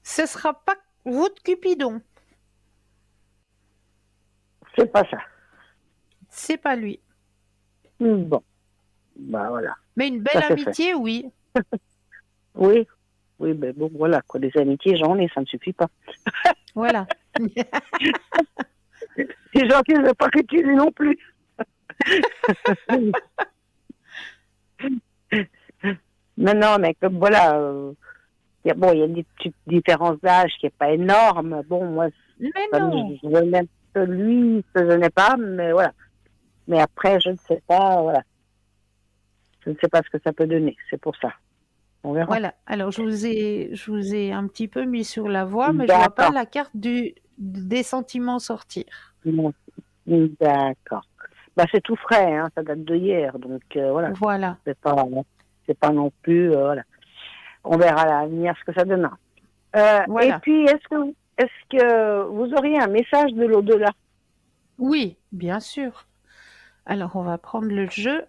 Ce sera pas votre Cupidon. C'est pas ça. C'est pas lui. Bon. Bah voilà. Mais une Ça belle c'est fait. amitié, oui. Oui. Oui, ben bon, voilà, quoi. Des amitiés, j'en ai, ça ne suffit pas. Voilà. C'est gentil, je ne veux pas que tu l'aies non plus. Non, non, mais comme voilà, il y a des petites différences d'âge qui n'est pas énorme. Bon, moi, Mais comme non. je n'aime que lui, que je n'ai pas, mais voilà. Mais après, je ne sais pas, voilà. Je ne sais pas ce que ça peut donner. C'est pour ça. On verra. Voilà. Alors, je vous ai un petit peu mis sur la voie, mais je vois pas D'accord. la carte des sentiments sortir. Bon. D'accord. Bah, c'est tout frais, hein. Ça date de hier, donc voilà. Voilà. C'est pas non plus, voilà. On verra à l'avenir ce que ça donnera. Et Voilà. puis, est-ce que vous auriez un message de l'au-delà? Oui, bien sûr. Alors, on va prendre le jeu.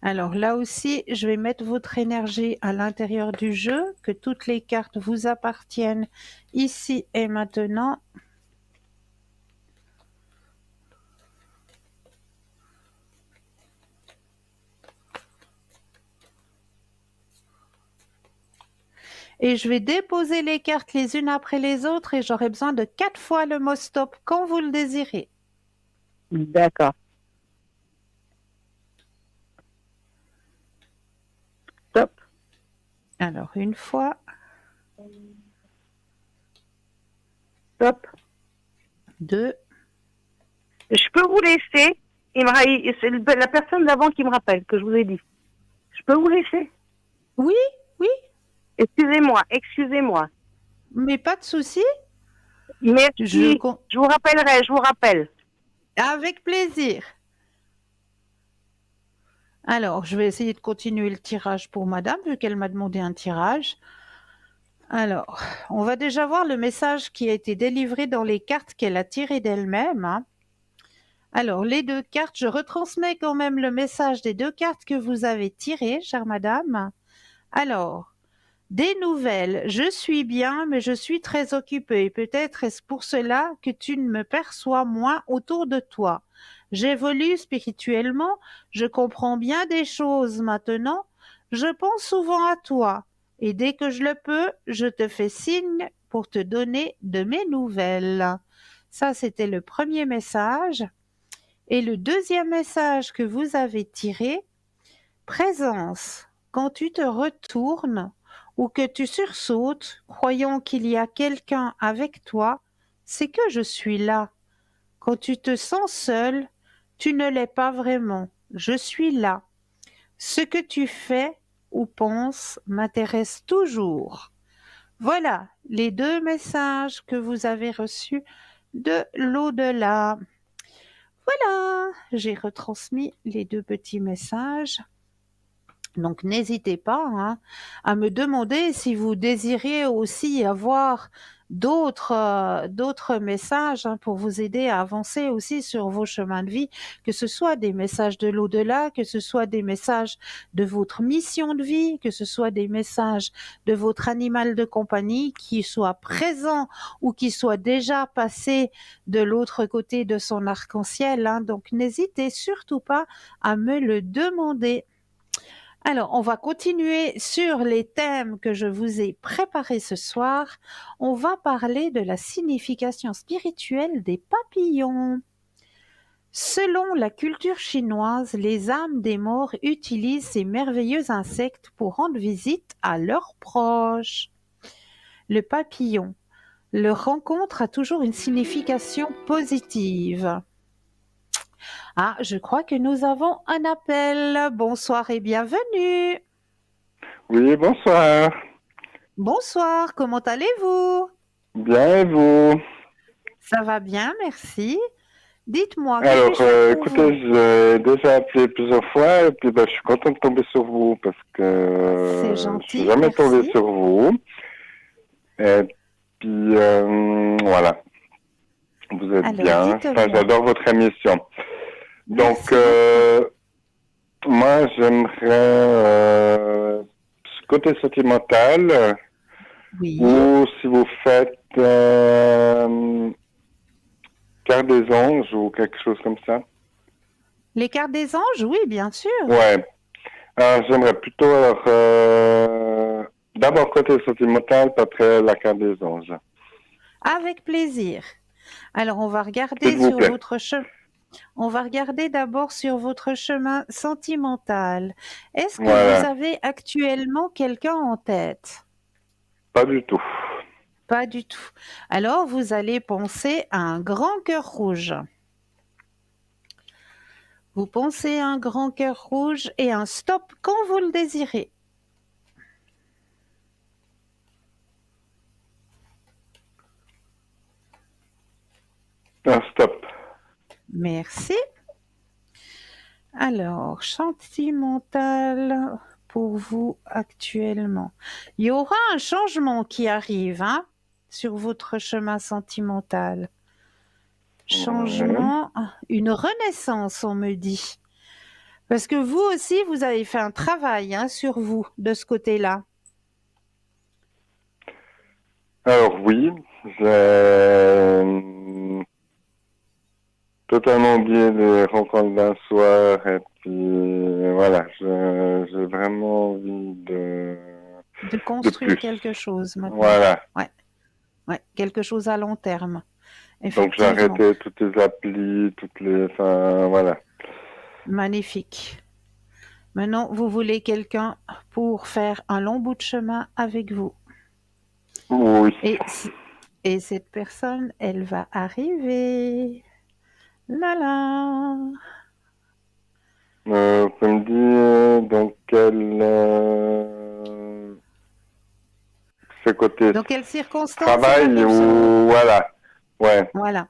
Alors là aussi, je vais mettre votre énergie à l'intérieur du jeu, que toutes les cartes vous appartiennent ici et maintenant. et je vais déposer les cartes les unes après les autres et j'aurai besoin de 4 fois le mot stop quand vous le désirez. D'accord. Stop. Alors, une fois, Stop. 2, Je peux vous laisser. C'est la personne d'avant qui me rappelle, que je vous ai dit. Je peux vous laisser? oui, oui, Excusez-moi. mais pas de souci. Merci. Je vous rappellerai, je vous rappelle. Avec plaisir. Alors, je vais essayer de continuer le tirage pour madame, vu qu'elle m'a demandé un tirage. Alors, on va déjà voir le message qui a été délivré dans les cartes qu'elle a tirées d'elle-même, hein. Alors, les 2 cartes, je retransmets quand même le message des 2 cartes que vous avez tirées, chère madame. Alors, des nouvelles. Je suis bien, mais je suis très occupée. Peut-être est-ce pour cela que tu ne me perçois moins autour de toi. J'évolue spirituellement, je comprends bien des choses maintenant. Je pense souvent à toi. Et dès que je le peux, je te fais signe pour te donner de mes nouvelles. Ça, c'était le premier message. Et le deuxième message que vous avez tiré, présence. Quand tu te retournes ou que tu sursautes, croyant qu'il y a quelqu'un avec toi, c'est que je suis là. Quand tu te sens seul, tu ne l'es pas vraiment. Je suis là. Ce que tu fais ou penses m'intéresse toujours. Voilà les 2 messages que vous avez reçus de l'au-delà. Voilà, j'ai retransmis les 2 petits messages. Donc n'hésitez pas, hein, à me demander si vous désirez aussi avoir d'autres messages, hein, pour vous aider à avancer aussi sur vos chemins de vie, que ce soit des messages de l'au-delà, que ce soit des messages de votre mission de vie, que ce soit des messages de votre animal de compagnie qui soit présent ou qui soit déjà passé de l'autre côté de son arc-en-ciel, hein. Donc n'hésitez surtout pas à me le demander. Alors, on va continuer sur les thèmes que je vous ai préparés ce soir. On va parler de la signification spirituelle des papillons. Selon la culture chinoise, les âmes des morts utilisent ces merveilleux insectes pour rendre visite à leurs proches. Le papillon. Leur rencontre a toujours une signification positive. Ah, je crois que nous avons un appel. Bonsoir et bienvenue. Oui, bonsoir. Bonsoir, comment allez-vous? Bien, et vous? Ça va bien, merci. Dites-moi, que Alors, puis-je faire pour écoutez, vous? j'ai déjà appelé plusieurs fois et puis je suis content de tomber sur vous parce que C'est je suis gentil, jamais tombé merci. sur vous. Et puis, voilà, vous êtes Alors, bien. Enfin, dites-moi. j'adore votre émission. Donc, Merci beaucoup. moi, j'aimerais ce côté sentimental Oui, ou si vous faites Carte des anges ou quelque chose comme ça. les cartes des anges, oui, bien sûr. Ouais. Alors, j'aimerais plutôt d'abord côté sentimental, puis après la carte des anges. Avec plaisir. Alors, on va S'il regarder vous sur plaît. votre chemin. On va regarder d'abord sur votre chemin sentimental. Est-ce que vous Voilà. avez actuellement quelqu'un en tête? Pas du tout. Pas du tout. Alors, vous allez penser à un grand cœur rouge. Vous pensez à un grand cœur rouge et un stop quand vous le désirez. Un stop. Merci. Alors, sentimental pour vous actuellement. Il y aura un changement qui arrive, hein, sur votre chemin sentimental. Changement, une renaissance, on me dit. Parce que vous aussi, vous avez fait un travail, hein, sur vous, de ce côté-là. Alors oui, j'ai totalement oublié les rencontres d'un soir et puis voilà, j'ai vraiment envie de De construire plus. quelque chose maintenant. Voilà. Ouais, quelque chose à long terme. Donc j'ai Effectivement. arrêté toutes les applis, enfin voilà. Magnifique. Maintenant, vous voulez quelqu'un pour faire un long bout de chemin avec vous. Oui. Et cette personne, elle va arriver. Là là. Vous pouvez me dire dans quel ce côté Dans quelles circonstances est la travail personne? ou voilà. Ouais. Voilà.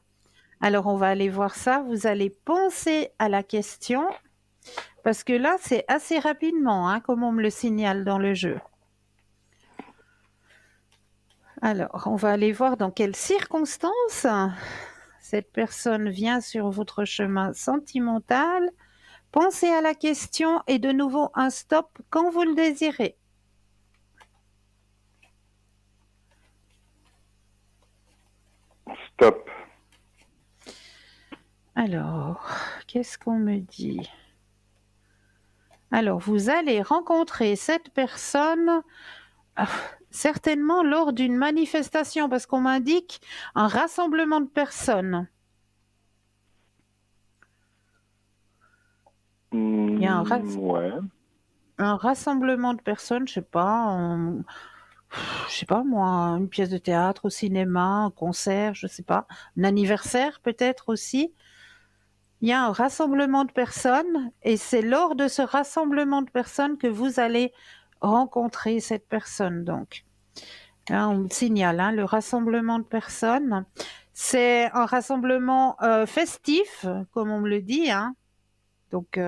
Alors, on va aller voir ça. Vous allez penser à la question, parce que là, c'est assez rapidement, hein, comme on me le signale dans le jeu. Alors, on va aller voir dans quelles circonstances cette personne vient sur votre chemin sentimental. Pensez à la question et de nouveau un stop quand vous le désirez. Stop. Alors, qu'est-ce qu'on me dit? Alors, vous allez rencontrer cette personne certainement lors d'une manifestation, parce qu'on m'indique un rassemblement de personnes. Il y a Ouais. un rassemblement de personnes, je sais pas moi, une pièce de théâtre, au cinéma, un concert, je sais pas, un anniversaire peut-être aussi. Il y a un rassemblement de personnes et c'est lors de ce rassemblement de personnes que vous allez rencontrer cette personne. Donc, hein, on me signale, hein, le rassemblement de personnes, c'est un rassemblement festif, comme on me le dit, hein. Donc,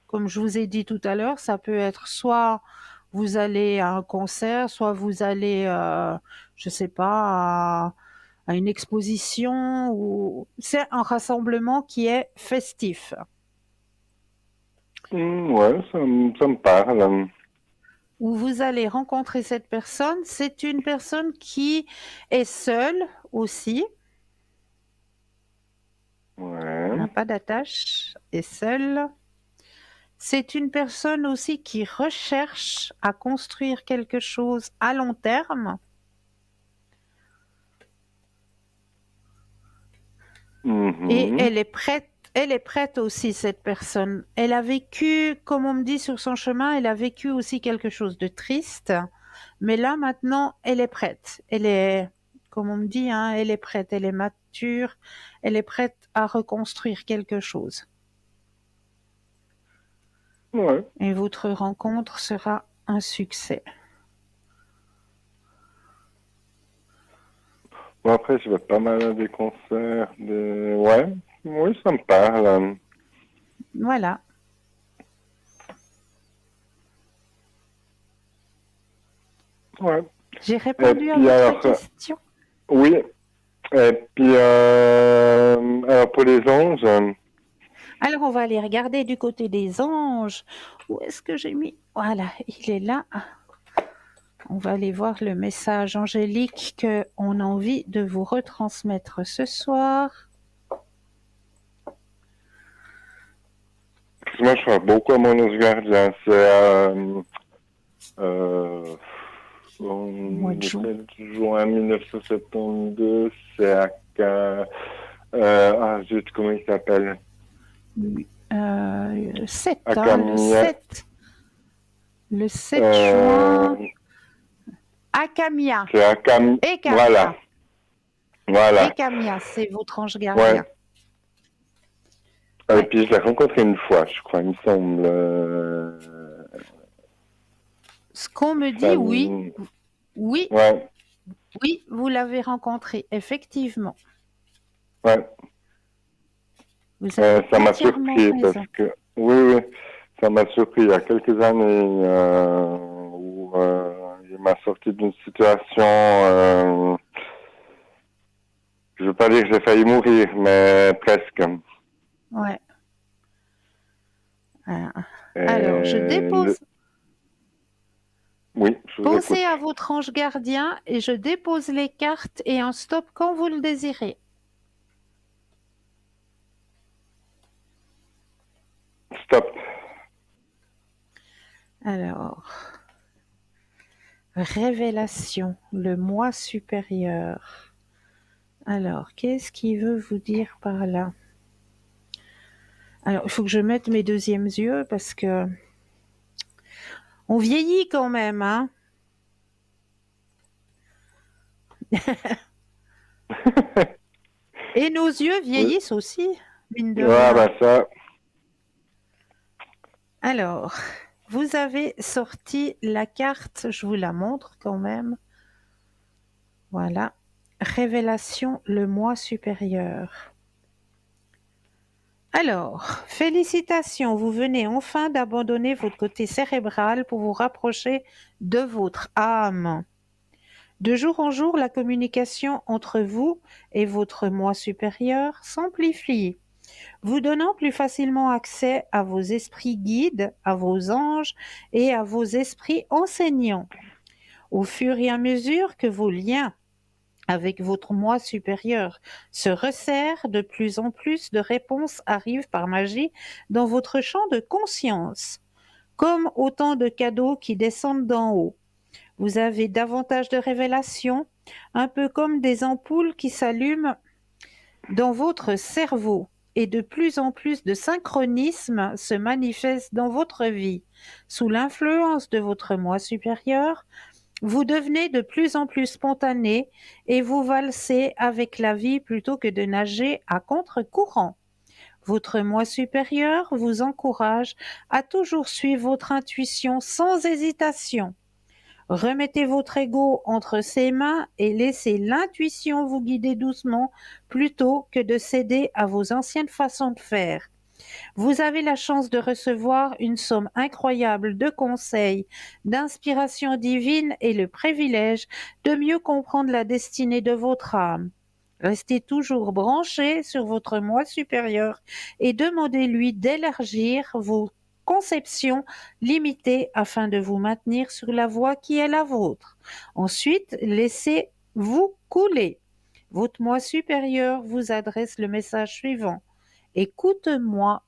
comme je vous ai dit tout à l'heure, ça peut être soit vous allez à un concert, soit vous allez, je sais pas, à une exposition, ou c'est un rassemblement qui est festif. Ouais, ça me parle. Où vous allez rencontrer cette personne, c'est une personne qui est seule aussi, Ouais. n'a pas d'attache, est seule. C'est une personne aussi qui recherche à construire quelque chose à long terme. Et Mhm. elle est prête aussi, cette personne. Elle a vécu, comme on me dit sur son chemin, elle a vécu aussi quelque chose de triste. Mais là, maintenant, elle est prête. Elle est, comme on me dit, hein, elle est prête, elle est mature, elle est prête à reconstruire quelque chose. Ouais. Et votre rencontre sera un succès. Bon, après, je vais pas mal à des concerts. Ouais. Oui, ça me parle. Voilà. Ouais. J'ai Et répondu à puis votre alors, question. oui. Et puis, alors pour les anges, Alors, on va aller regarder du côté des anges. Où est-ce que j'ai mis? Voilà, il est là. On va aller voir le message angélique qu'on a envie de vous retransmettre ce soir. parce que moi je crois beaucoup à mon ange gardien. C'est euh, Mois de le juin. 7 juin 1972, c'est zut, comment il s'appelle? 7, À hein, le Camille. 7. Le 7 juin. Akamia. C'est à Camille. Ekamia. Voilà. Voilà. Ekamia, c'est votre ange gardien. Ouais. Et Ouais. puis je l'ai rencontré une fois, je crois, il me semble. Ce qu'on me Ça dit, oui. me- Oui, Ouais, oui, vous l'avez rencontré, effectivement. ouais. Vous avez Ça m'a entièrement surpris parce raison. que, oui, oui, ça m'a surpris il y a quelques années où il m'a sorti d'une situation, je veux pas dire que j'ai failli mourir, mais presque. Ouais. Alors, je Et dépose. oui, je vous écoute. Pensez à votre ange gardien et je dépose les cartes et un stop quand vous le désirez. Stop. Alors, Révélation, le moi supérieur. Alors, qu'est-ce qu'il veut vous dire par là? Alors, il faut que je mette mes deuxièmes yeux parce que on vieillit quand même, hein? Et nos yeux Oui. vieillissent aussi, mine de Ouais, rien. bah ça. Alors, vous avez sorti la carte, je vous la montre quand même. Voilà. Révélation, le moi supérieur. Alors, félicitations, vous venez enfin d'abandonner votre côté cérébral pour vous rapprocher de votre âme. De jour en jour, la communication entre vous et votre moi supérieur s'amplifie, vous donnant plus facilement accès à vos esprits guides, à vos anges et à vos esprits enseignants. Au fur et à mesure que vos liens avec votre moi supérieur se resserrent, de plus en plus de réponses arrivent par magie dans votre champ de conscience, comme autant de cadeaux qui descendent d'en haut. Vous avez davantage de révélations, un peu comme des ampoules qui s'allument dans votre cerveau, et de plus en plus de synchronisme se manifeste dans votre vie. Sous l'influence de votre moi supérieur, vous devenez de plus en plus spontané et vous valsez avec la vie plutôt que de nager à contre-courant. Votre moi supérieur vous encourage à toujours suivre votre intuition sans hésitation. Remettez votre ego entre ses mains et laissez l'intuition vous guider doucement plutôt que de céder à vos anciennes façons de faire. Vous avez la chance de recevoir une somme incroyable de conseils, d'inspiration divine et le privilège de mieux comprendre la destinée de votre âme. Restez toujours branché sur votre moi supérieur et demandez-lui d'élargir vos conceptions limitées afin de vous maintenir sur la voie qui est la vôtre. Ensuite, laissez-vous couler. Votre moi supérieur vous adresse le message suivant. Écoute-moi.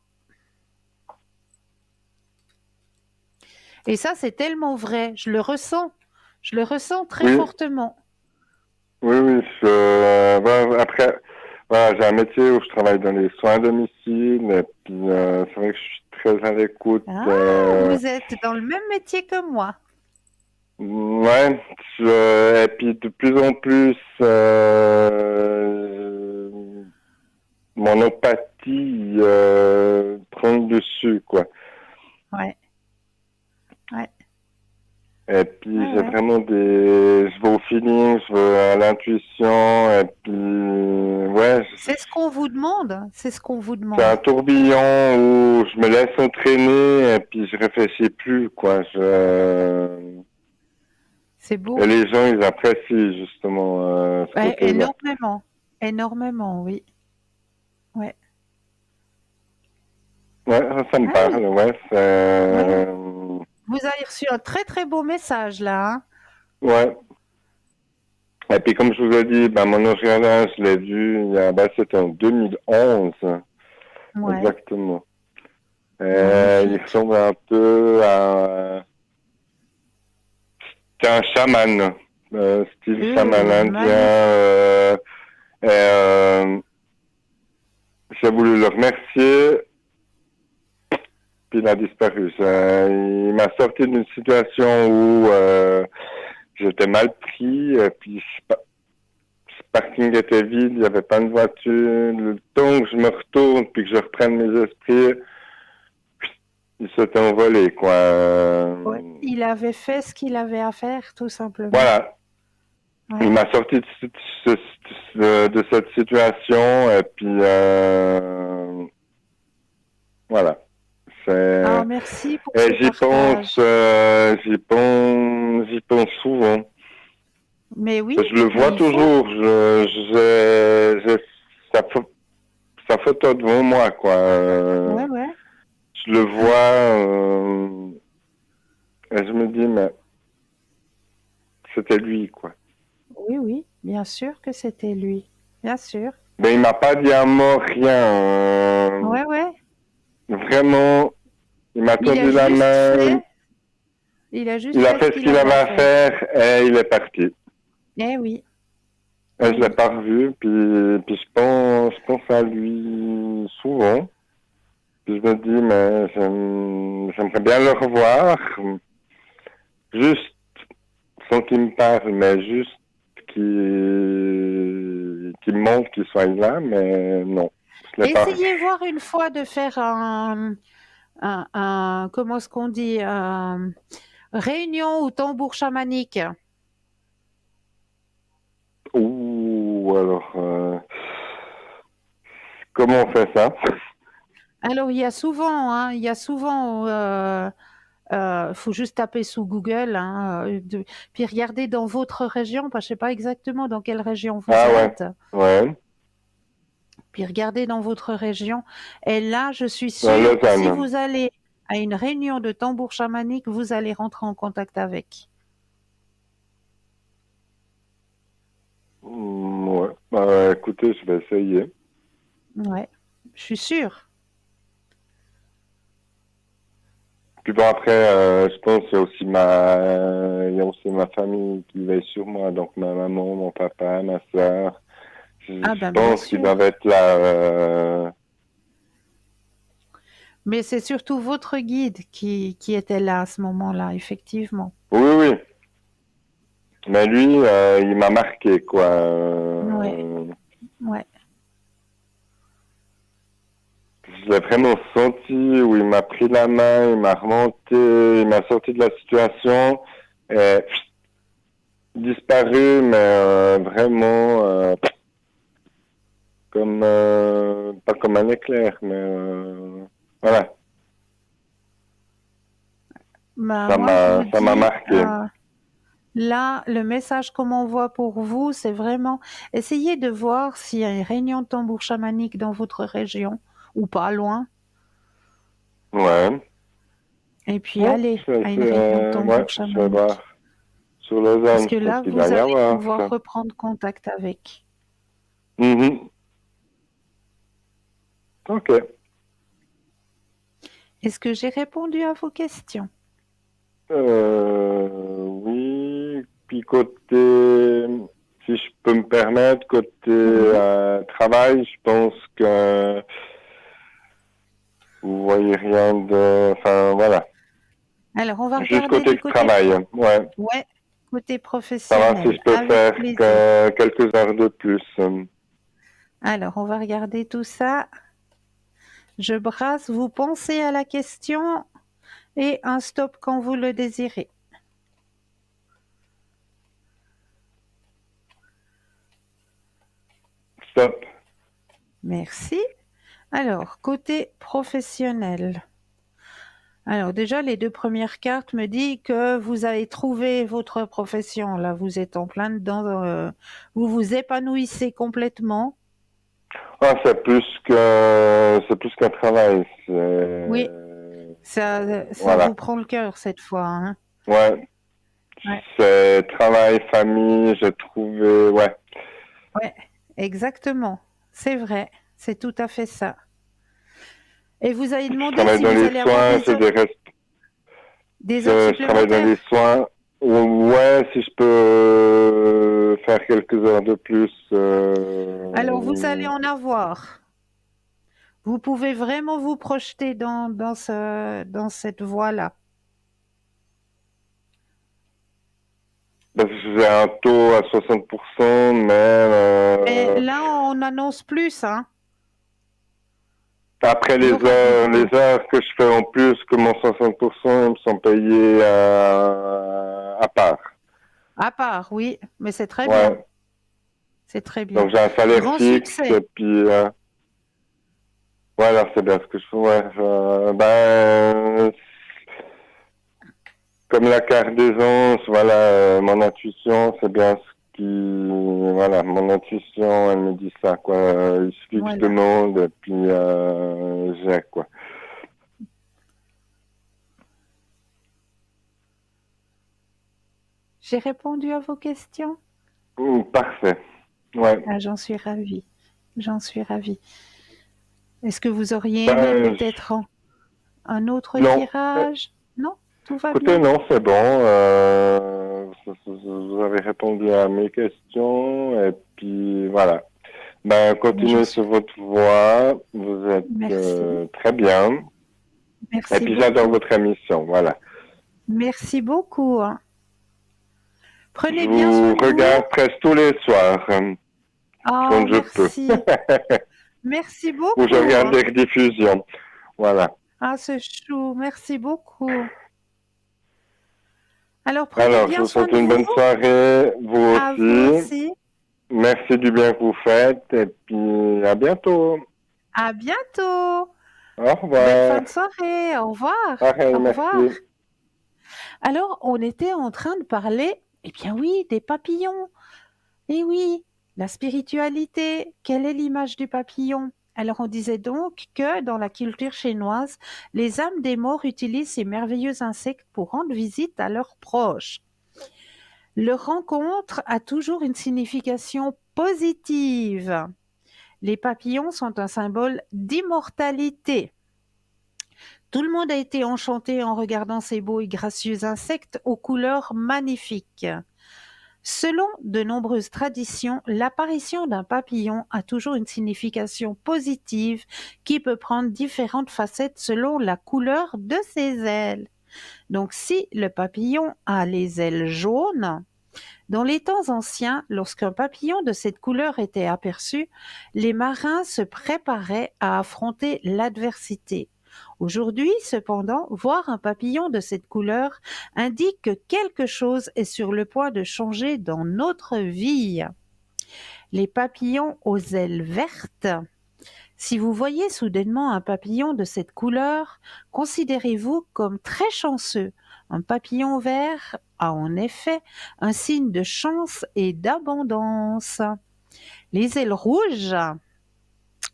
Et ça, c'est tellement vrai. Je le ressens. Je le ressens très Oui, fortement. oui, oui. Voilà, après, voilà, j'ai un métier où je travaille dans les soins à domicile, et puis c'est vrai que je suis très à l'écoute. Ah, vous êtes dans le même métier que moi. Ouais, et puis de plus en plus, mon empathie prend le dessus, quoi. Ouais, ouais, Et puis ouais, j'ai ouais. vraiment je vais au feeling, je vais à l'intuition, et puis ouais, C'est ce qu'on vous demande. C'est ce qu'on vous c'est un demande. tourbillon où je me laisse entraîner, et puis je réfléchis plus, quoi. C'est Et beau. les gens, ils apprécient justement ce Ouais, côté-là. énormément. Énormément, oui. Ouais. Ouais, ça me Ah oui, parle, ouais. ouais, ouais. Vous avez reçu un très très beau message là, hein. Ouais. Et puis comme je vous ai dit, ben, mon original, je l'ai vu, c'était en 2011, Ouais, exactement. Il magnifique. ressemble un peu à c'est un chaman, style chaman indien. Magnifique. Et, j'ai voulu le remercier, puis il a disparu. Il m'a sorti d'une situation où j'étais mal pris, et puis le parking était vide, il n'y avait pas de voiture. Le temps que je me retourne, puis que je reprenne mes esprits, il s'était envolé, quoi. Ouais. Il avait fait ce qu'il avait à faire, tout simplement. Voilà. Il Ouais. m'a sorti de cette situation, et puis voilà. Ah, C'est, merci pour ce et partage. j'y pense souvent. Mais oui, Je le vois mais il faut. toujours. J'ai sa photo devant moi, quoi. Ouais, ouais. Je le vois, et je me dis, mais c'était lui, quoi. Oui, oui, bien sûr que c'était lui. Bien sûr. Mais il m'a pas dit un mot, rien. Ouais, ouais. Vraiment, il m'a Il a tendu la juste main. fait, Il a juste Il a fait ce qu'il avait à faire et il est parti. Eh oui. Et je l'ai pas revu, puis je pense à lui souvent. Puis je me dis, mais j'aimerais bien le revoir. Juste, sans qu'il me parle, mais juste qu'il me montre qu'il soit là, mais non. Je l'ai pas revu. Essayez voir une fois de faire comment est-ce qu'on dit, réunion au tambour chamanique. Ouh, alors, comment on fait ça? Alors, il y a souvent, faut juste taper sous Google, hein, puis regardez dans votre région, je sais pas exactement dans quelle région vous Ah êtes, ouais, puis regardez dans votre région. Et là, je suis sûre que si Lausanne. vous allez à une réunion de tambour chamanique, vous allez rentrer en contact avec. Ouais, bah, écoutez, je vais essayer. Ouais, je suis sûre. Puis bon, après, je pense qu'il y a il y a aussi ma famille qui veille sur moi, donc ma maman, mon papa, ma soeur. Ah Je ben bien pense qu'ils sûr. doivent être là. Mais c'est surtout votre guide qui était là à ce moment-là, effectivement. Oui, oui. Mais lui, il m'a marqué, quoi. Ouais, ouais. Je l'ai vraiment senti, où il m'a pris la main, il m'a remonté, il m'a sorti de la situation, et disparu, mais vraiment comme pas comme un éclair, mais voilà, Ben, moi, je vous ça m'a dis, marqué. là, le message qu'on m'envoie pour vous, c'est vraiment essayez de voir s'il y a une réunion de tambour chamanique dans votre région ou pas loin, Ouais. et puis Ouais, allez à une réunion de tambour je vais voir chamanique. sur Parce Lausanne, que je pense là, qu'il doit vous y allez avoir pouvoir ça. reprendre contact avec. Mhm. Ok. Est-ce que j'ai répondu à vos questions? Oui, puis côté, si je peux me permettre, côté Oui. travail, je pense que vous voyez rien de, enfin voilà, Alors, on va juste regarder côté du côté travail, ouais, ouais, côté savoir si je professionnel, peux avec faire plaisir. que quelques heures de plus. Alors, on va regarder tout ça. Je brasse, vous pensez à la question et un stop quand vous le désirez. Stop. Merci. Alors, côté professionnel. Alors déjà, les deux premières cartes me disent que vous avez trouvé votre profession. Là, vous êtes en plein dedans. Vous vous épanouissez complètement. Ah, c'est plus qu'un travail. Oui, ça Voilà. vous prend le cœur cette fois, hein. Ouais. Ouais, C'est travail, famille, j'ai trouvé, ouais. ouais, exactement. C'est vrai. C'est tout à fait ça. Et vous avez Je demandé travaille si dans vous les allez avoir soins, j'ai des heures je travaille dans les supplémentaires. soins. Ouais, si je peux faire quelques heures de plus. Alors, vous allez en avoir. Vous pouvez vraiment vous projeter dans cette voie-là. Parce que j'ai un taux à 60%, mais Et là, on annonce plus, hein. après Il y aura les heures que je fais en plus que mon 60%, ils me sont payés à part. à part, oui, mais c'est très bien. Ouais. C'est très bien. Donc j'ai un salaire Grand fixe, succès. et puis voilà, c'est bien ce que je fais. Ouais, ben, comme la carte d'aisance, voilà, mon intuition, c'est bien ce qui, voilà, mon intuition, elle me dit ça, quoi. Il suffit que je Voilà. demande, et puis j'ai, quoi. J'ai répondu à vos questions? Parfait. Ouais. Ah, j'en suis ravie. J'en suis ravie. Est-ce que vous auriez aimé Ben, peut-être un autre non. tirage? Non? Tout va Écoutez, bien? non, c'est bon. Vous avez répondu à mes questions et puis voilà. Ben, Mais je continuez suis... sur votre voie. Vous êtes Merci. très bien. Et Merci puis j'adore beaucoup. votre émission. Voilà. Merci beaucoup, hein. Je Prenez bien vous soin de vous. regarde presque tous les soirs Oh, quand je peux. merci. Merci Ou je beaucoup, regarde hein. des rediffusions. Voilà. Ah, c'est chou. Merci beaucoup. Alors, prenez Alors, je bien vous soin souhaite de une vous. bonne soirée, vous À vous aussi. aussi. Merci du bien que vous faites et puis à bientôt. À bientôt. Au Belle fin revoir. de soirée. Au revoir. Pareil, Au revoir. merci. Alors, on était en train de parler, eh bien oui, des papillons. Eh oui, la spiritualité. Quelle est l'image du papillon? Alors, on disait donc que dans la culture chinoise, les âmes des morts utilisent ces merveilleux insectes pour rendre visite à leurs proches. Leur rencontre a toujours une signification positive. Les papillons sont un symbole d'immortalité. Tout le monde a été enchanté en regardant ces beaux et gracieux insectes aux couleurs magnifiques. Selon de nombreuses traditions, l'apparition d'un papillon a toujours une signification positive qui peut prendre différentes facettes selon la couleur de ses ailes. Donc si le papillon a les ailes jaunes, dans les temps anciens, lorsqu'un papillon de cette couleur était aperçu, les marins se préparaient à affronter l'adversité. Aujourd'hui, cependant, voir un papillon de cette couleur indique que quelque chose est sur le point de changer dans notre vie. Les papillons aux ailes vertes. Si vous voyez soudainement un papillon de cette couleur, considérez-vous comme très chanceux. Un papillon vert a en effet un signe de chance et d'abondance. Les ailes rouges,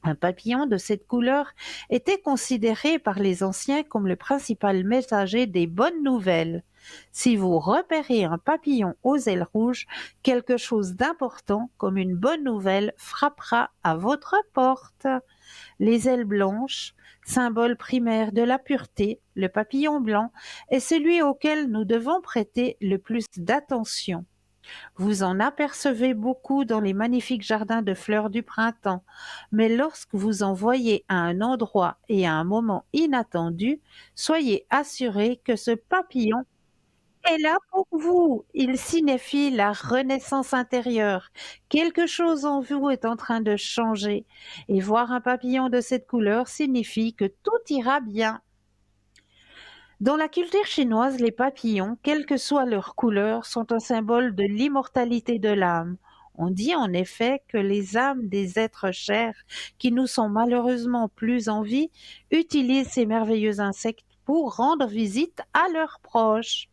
un papillon de cette couleur était considéré par les anciens comme le principal messager des bonnes nouvelles. Si vous repérez un papillon aux ailes rouges, quelque chose d'important comme une bonne nouvelle frappera à votre porte. Les ailes blanches, symbole primaire de la pureté, le papillon blanc est celui auquel nous devons prêter le plus d'attention. Vous en apercevez beaucoup dans les magnifiques jardins de fleurs du printemps, mais lorsque vous en voyez à un endroit et à un moment inattendu, soyez assuré que ce papillon est là pour vous. Il signifie la renaissance intérieure. Quelque chose en vous est en train de changer. Et voir un papillon de cette couleur signifie que tout ira bien. Dans la culture chinoise, les papillons, quelle que soit leur couleur, sont un symbole de l'immortalité de l'âme. On dit en effet que les âmes des êtres chers, qui nous sont malheureusement plus en vie, utilisent ces merveilleux insectes pour rendre visite à leurs proches.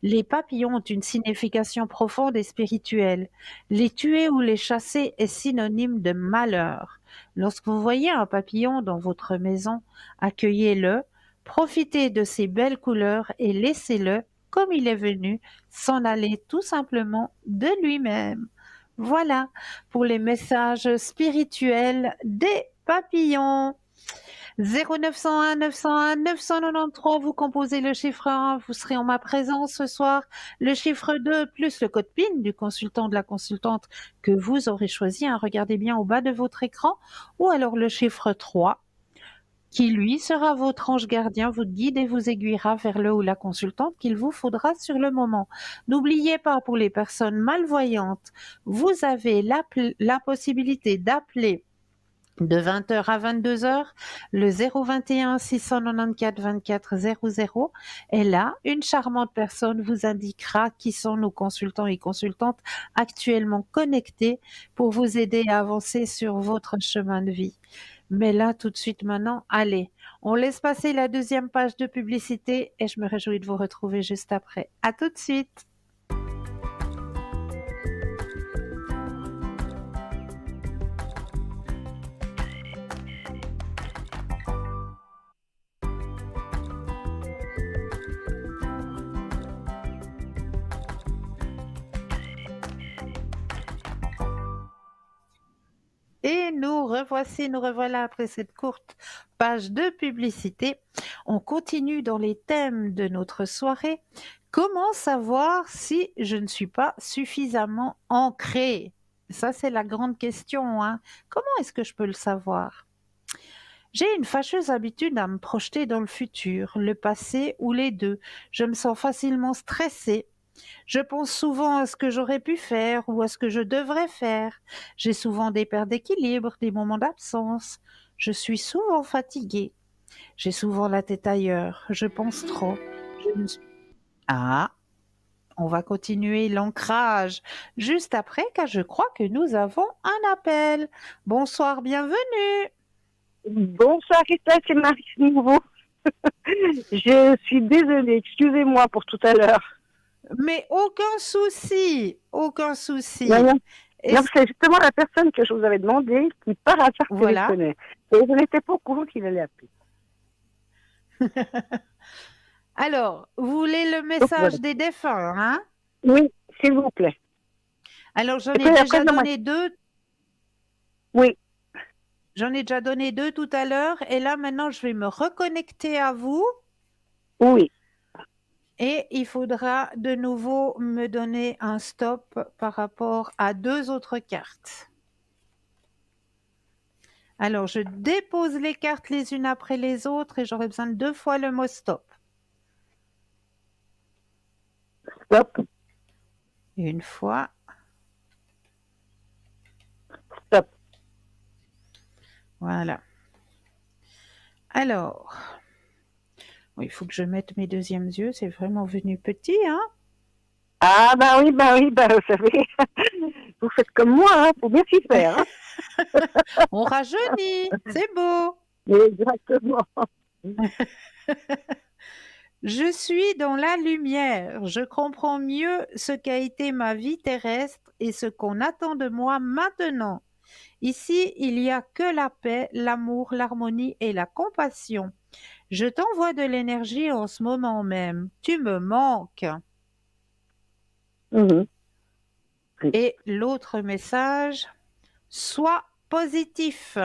Les papillons ont une signification profonde et spirituelle. Les tuer ou les chasser est synonyme de malheur. Lorsque vous voyez un papillon dans votre maison, accueillez-le, profitez de ses belles couleurs et laissez-le, comme il est venu, s'en aller tout simplement de lui-même. Voilà pour les messages spirituels des papillons. 0901 901 993, vous composez le chiffre 1, vous serez en ma présence ce soir. Le chiffre 2 plus le code PIN du consultant, de la consultante que vous aurez choisi, hein, regardez bien au bas de votre écran. Ou alors le chiffre 3 qui lui sera votre ange gardien, vous guide et vous aiguillera vers le ou la consultante qu'il vous faudra sur le moment. N'oubliez pas, pour les personnes malvoyantes, vous avez la possibilité d'appeler de 20h à 22h, le 021 694 24 00. Et là, une charmante personne vous indiquera qui sont nos consultants et consultantes actuellement connectés pour vous aider à avancer sur votre chemin de vie. Mais là, tout de suite maintenant, allez, on laisse passer la deuxième page de publicité et je me réjouis de vous retrouver juste après. À tout de suite. Et nous revoilà après cette courte page de publicité. On continue dans les thèmes de notre soirée. Comment savoir si je ne suis pas suffisamment ancrée? Ça, c'est la grande question, hein. Comment est-ce que je peux le savoir? J'ai une fâcheuse habitude à me projeter dans le futur, le passé ou les deux. Je me sens facilement stressée. Je pense souvent à ce que j'aurais pu faire ou à ce que je devrais faire. J'ai souvent des pertes d'équilibre, des moments d'absence. Je suis souvent fatiguée. J'ai souvent la tête ailleurs. Je pense trop. Je ne suis- Ah, on va continuer l'ancrage juste après car je crois que nous avons un appel. Bonsoir, bienvenue. Bonsoir Christelle, c'est Marie de nouveau. Je suis désolée, excusez-moi pour tout à l'heure. Mais aucun souci, aucun souci. Non, non, Est-ce- c'est justement la personne que je vous avais demandé qui par hasard Voilà. téléphonait. Et je n'étais pas au courant qu'il allait appeler. Alors, vous voulez le Donc, message voilà. des défunts, hein? Oui, s'il vous plaît. Alors, j'en Et ai puis déjà après, donné deux. Oui, J'en ai déjà donné deux tout à l'heure. Et là, maintenant, je vais me reconnecter à vous. oui. Et il faudra de nouveau me donner un stop par rapport à deux autres cartes. Alors, je dépose les cartes les unes après les autres et j'aurai besoin de 2 fois le mot stop. Stop, Une fois. stop. Voilà. Alors, il faut que je mette mes deuxièmes yeux. C'est vraiment venu petit, hein? Ah, bah oui, vous savez, vous faites comme moi, hein, faut bien s'y faire. Hein. On rajeunit. C'est beau. Exactement. Je suis dans la lumière. Je comprends mieux ce qu'a été ma vie terrestre et ce qu'on attend de moi maintenant. Ici, il n'y a que la paix, l'amour, l'harmonie et la compassion. Je t'envoie de l'énergie en ce moment même. Tu me manques. Mhm. Et l'autre message, sois positif.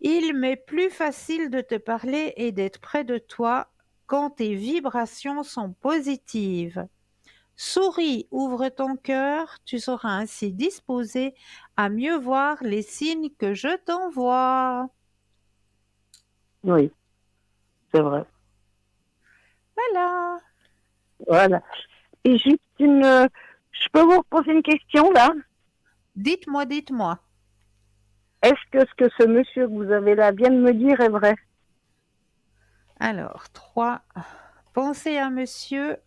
Il m'est plus facile de te parler et d'être près de toi quand tes vibrations sont positives. Souris, ouvre ton cœur, tu seras ainsi disposé à mieux voir les signes que je t'envoie. Oui, c'est vrai. Voilà. Voilà. Et juste je peux vous poser une question là? Dites-moi, dites-moi. Est-ce que ce que ce monsieur que vous avez là vient de me dire est vrai? Alors, 3. Pensez à monsieur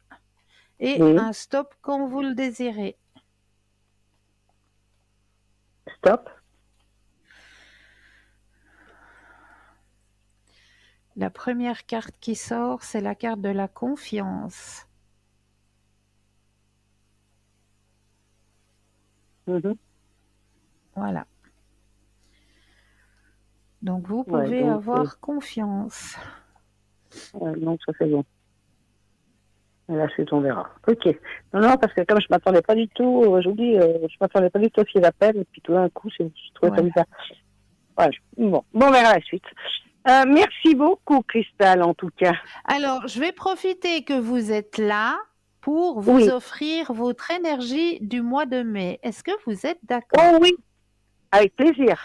et Oui. un stop quand vous le désirez. Stop. La première carte qui sort, c'est la carte de la confiance. Mhm. Voilà. Donc, vous Ouais, pouvez donc, avoir confiance. donc ça c'est bon. Et la suite, on verra. Ok. Non, parce que comme je m'attendais pas du tout, je vous dis, je m'attendais pas du tout à ce qu'il appelle, et puis tout d'un coup, je trouvais ça Voilà. bizarre. Voilà. Bon, on verra la suite. Merci beaucoup, Cristal, en tout cas. Alors, je vais profiter que vous êtes là pour vous Oui. offrir votre énergie du mois de mai. Est-ce que vous êtes d'accord? Oh oui, avec plaisir.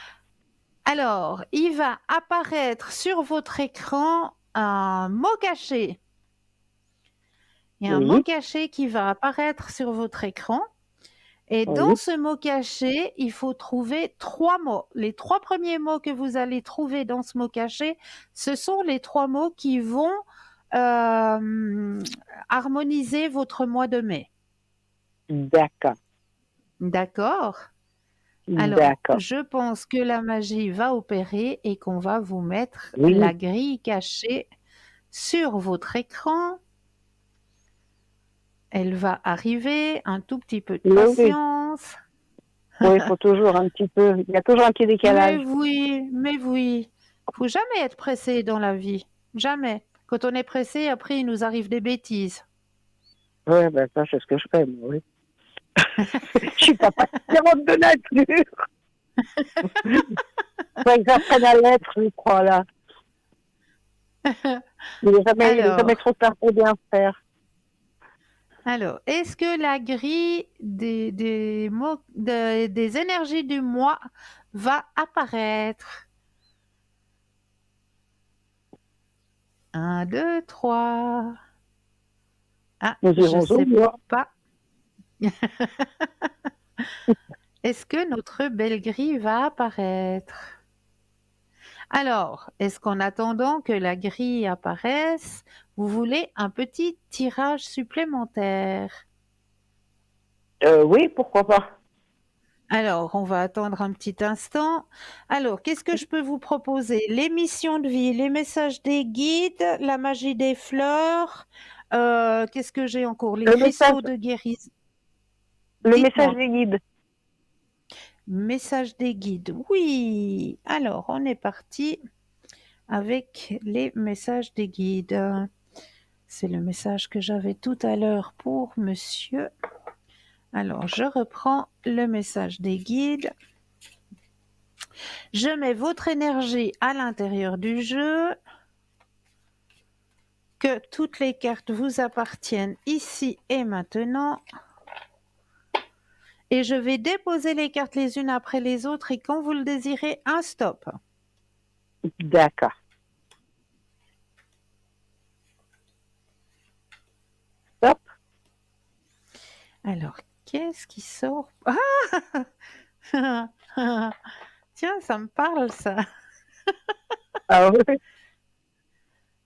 Alors, il va apparaître sur votre écran un mot caché. Il y a un Oui. mot caché qui va apparaître sur votre écran. Et Oui. dans ce mot caché, il faut trouver 3 mots. Les 3 premiers mots que vous allez trouver dans ce mot caché, ce sont les 3 mots qui vont harmoniser votre mois de mai. D'accord. D'accord? Alors, D'accord. je pense que la magie va opérer et qu'on va vous mettre Oui. la grille cachée sur votre écran. Elle va arriver, un tout petit peu de Oui, oui. patience. Oui, il faut toujours un petit peu, il y a toujours un petit décalage. Mais oui. Faut jamais être pressé dans la vie. Jamais. Quand on est pressé, après, il nous arrive des bêtises. Oui, ben ça, c'est ce que je fais, moi, oui. Je suis pas patiente de nature. Faudrait que j'apprenne à l'être, je crois, là. Il est jamais Alors, trop tard pour bien faire. alors, est-ce que la grille des énergies du mois va apparaître? Un, 2, 3. Ah, Nous je irons au sais bois. pas. Est-ce que notre belle grille va apparaître? Alors, est-ce qu'en attendant que la grille apparaisse, vous voulez un petit tirage supplémentaire? Oui, pourquoi pas. Alors, on va attendre un petit instant. Alors, qu'est-ce que je peux vous proposer? Les missions de vie, les messages des guides, la magie des fleurs. Qu'est-ce que j'ai encore? Les Le message, cristaux de guérison. le message Dites-moi. des guides. Message des guides. Oui. Alors, on est parti avec les messages des guides. C'est le message que j'avais tout à l'heure pour monsieur. Alors, je reprends le message des guides. Je mets votre énergie à l'intérieur du jeu. Que toutes les cartes vous appartiennent ici et maintenant. Et je vais déposer les cartes les unes après les autres et quand vous le désirez, un stop. D'accord. Stop. Alors, qu'est-ce qui sort? Ah tiens, ça me parle ça. Ah oui.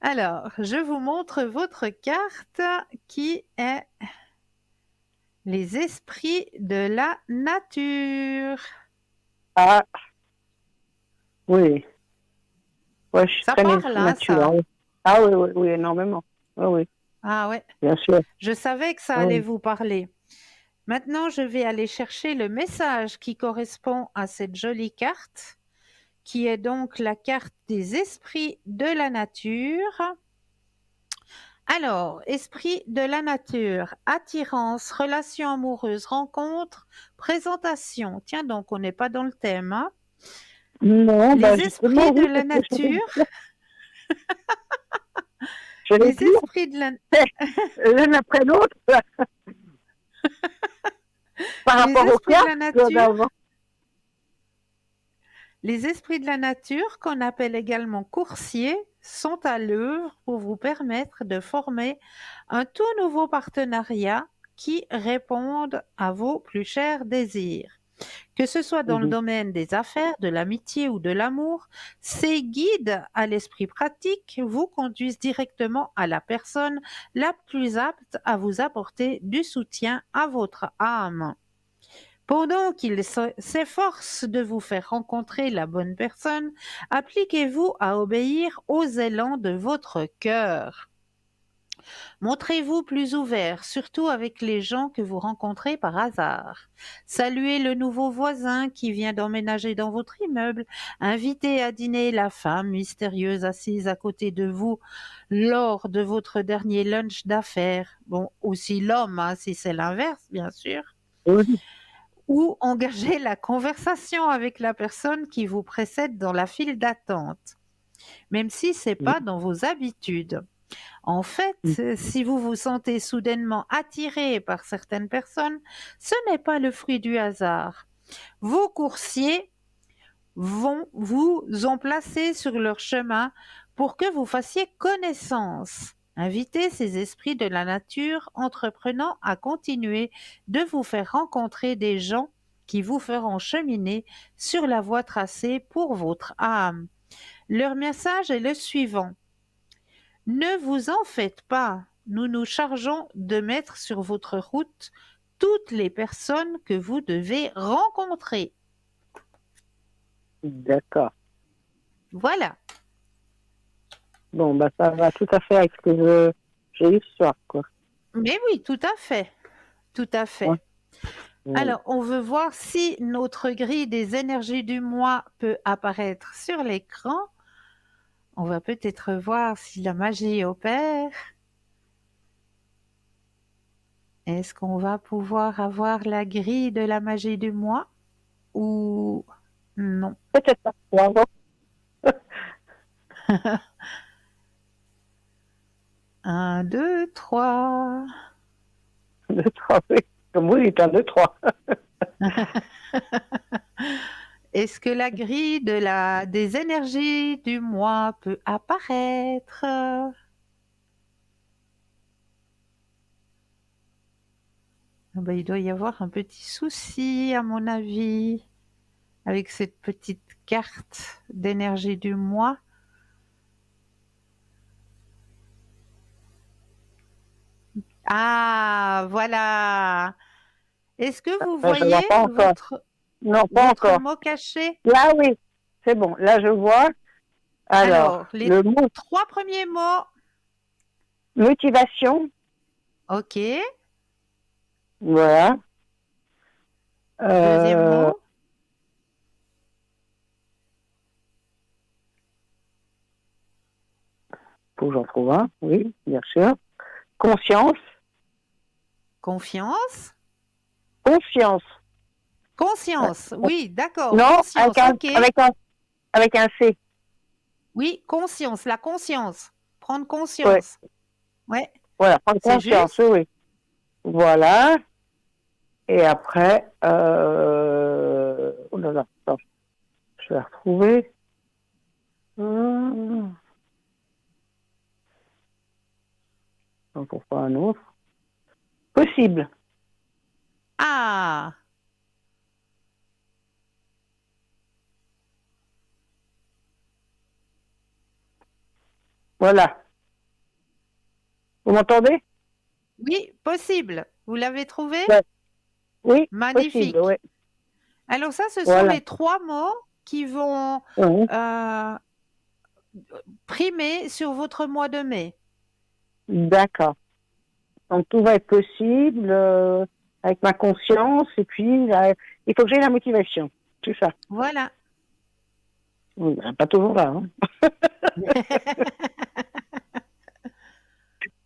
Alors, je vous montre votre carte qui est les esprits de la nature. Ah oui. Ouais, je suis Ça très parle, hein, nature. ça? Oui. Ah oui, oui, oui, énormément. Oui, oui, Ah ouais, bien sûr. je savais que ça Ah allait oui. vous parler. Maintenant, je vais aller chercher le message qui correspond à cette jolie carte, qui est donc la carte des esprits de la nature. Alors, esprit de la nature, attirance, relation amoureuse, rencontre, présentation. Tiens donc, on n'est pas dans le thème, hein. Non, bah Les justement, esprits de oui, la parce que nature, j'allais les dire, esprits de la, l'un après l'autre, par les rapport aux esprits de la cartes nature, d'avant. les esprits de la nature, qu'on appelle également coursiers, sont à l'œuvre pour vous permettre de former un tout nouveau partenariat qui réponde à vos plus chers désirs. Que ce soit dans le Mhm. domaine des affaires, de l'amitié ou de l'amour, ces guides à l'esprit pratique vous conduisent directement à la personne la plus apte à vous apporter du soutien à votre âme. Pendant qu'ils s'efforcent de vous faire rencontrer la bonne personne, appliquez-vous à obéir aux élans de votre cœur. Montrez-vous plus ouvert, surtout avec les gens que vous rencontrez par hasard. Saluez le nouveau voisin qui vient d'emménager dans votre immeuble. Invitez à dîner la femme mystérieuse assise à côté de vous lors de votre dernier lunch d'affaires. Bon, aussi l'homme, hein, si c'est l'inverse, bien sûr. Oui. Ou engagez la conversation avec la personne qui vous précède dans la file d'attente, même si ce n'est pas dans vos habitudes. En fait, si vous vous sentez soudainement attiré par certaines personnes, ce n'est pas le fruit du hasard. Vos coursiers vont vous ont placé sur leur chemin pour que vous fassiez connaissance. Invitez ces esprits de la nature entreprenant à continuer de vous faire rencontrer des gens qui vous feront cheminer sur la voie tracée pour votre âme. Leur message est le suivant. Ne vous en faites pas, nous nous chargeons de mettre sur votre route toutes les personnes que vous devez rencontrer. D'accord. Voilà. Bon, bah ça va tout à fait avec ce que j'ai eu ce soir, quoi. Mais oui, tout à fait. Tout à fait. Ouais. Ouais. Alors, on veut voir si notre grille des énergies du mois peut apparaître sur l'écran. On va peut-être voir si la magie opère. Est-ce qu'on va pouvoir avoir la grille de la magie du mois ou Non. Peut-être pas 3 ans. 1, 2, 3. 2, 3, oui. Comme vous dites, 1, 2, 3. Est-ce que la grille des énergies du mois peut apparaître? Ah ben, il doit y avoir un petit souci, à mon avis, avec cette petite carte d'énergie du mois. Ah, voilà. Est-ce que vous Je ne vois voyez pas encore. Non, pas votre encore. mot caché? Là, oui. C'est bon. Là, je vois. Alors, Alors, les le mot 3 premiers mots. motivation. Ok. Voilà. Deuxième mot. Faut que j'en trouve un. Oui, bien sûr. Conscience. Confiance. Conscience. Conscience. Oui, d'accord. Non, Conscience. Ok. avec un C. Oui, conscience. La conscience. Prendre Ouais. conscience. Ouais. Voilà, prendre C'est conscience. juste? Oui, oui. Voilà. Et après, oh là là, attends, je vais la retrouver. Encore pas un autre. Possible. Ah. Voilà. Vous m'entendez? Oui, possible. Vous l'avez trouvé? Ouais. Oui, possible, Magnifique. oui. Alors ça, ce sont Voilà. les 3 mots qui vont Oui. primer sur votre mois de mai. D'accord. Donc tout va être possible avec ma conscience et puis il faut que j'ai la motivation. C'est ça. Voilà. Oui, ben, pas toujours là. Hein.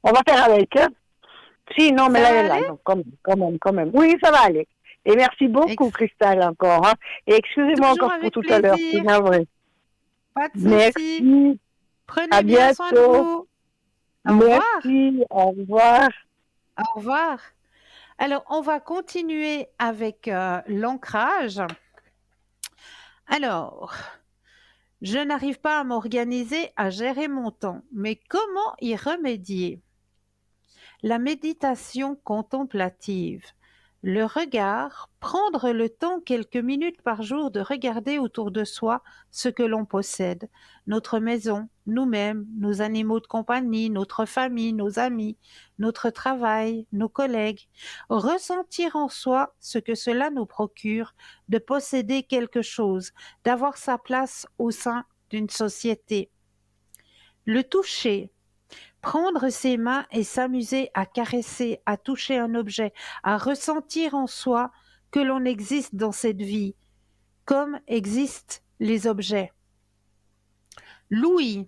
On va faire avec. Hein. Si, non, mais Ça là, va elle est là. aller? Donc, quand même. Oui, ça va aller. Et merci beaucoup, Ex- Cristal, encore. Hein. Et excusez-moi Toujours encore pour avec tout à l'heure. C'est plaisir. navré. Pas de souci. Merci. À Prenez bien soin de bientôt. vous. Au revoir. Merci. Au revoir. Au revoir. Alors, on va continuer avec l'ancrage. Alors, je n'arrive pas à m'organiser, à gérer mon temps, mais comment y remédier? La méditation contemplative. Le regard, prendre le temps quelques minutes par jour de regarder autour de soi ce que l'on possède, notre maison, nous-mêmes, nos animaux de compagnie, notre famille, nos amis, notre travail, nos collègues, ressentir en soi ce que cela nous procure de posséder quelque chose, d'avoir sa place au sein d'une société. Le toucher, prendre ses mains et s'amuser à caresser, à toucher un objet, à ressentir en soi que l'on existe dans cette vie, comme existent les objets. L'ouïe,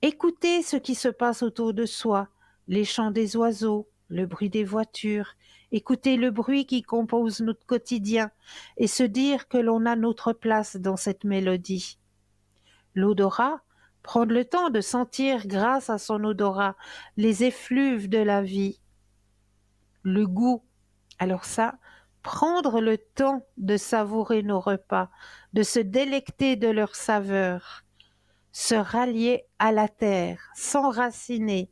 écouter ce qui se passe autour de soi, les chants des oiseaux, le bruit des voitures, écouter le bruit qui compose notre quotidien et se dire que l'on a notre place dans cette mélodie. L'odorat, prendre le temps de sentir grâce à son odorat les effluves de la vie. Le goût, alors ça, prendre le temps de savourer nos repas, de se délecter de leur saveur, se rallier à la terre, s'enraciner,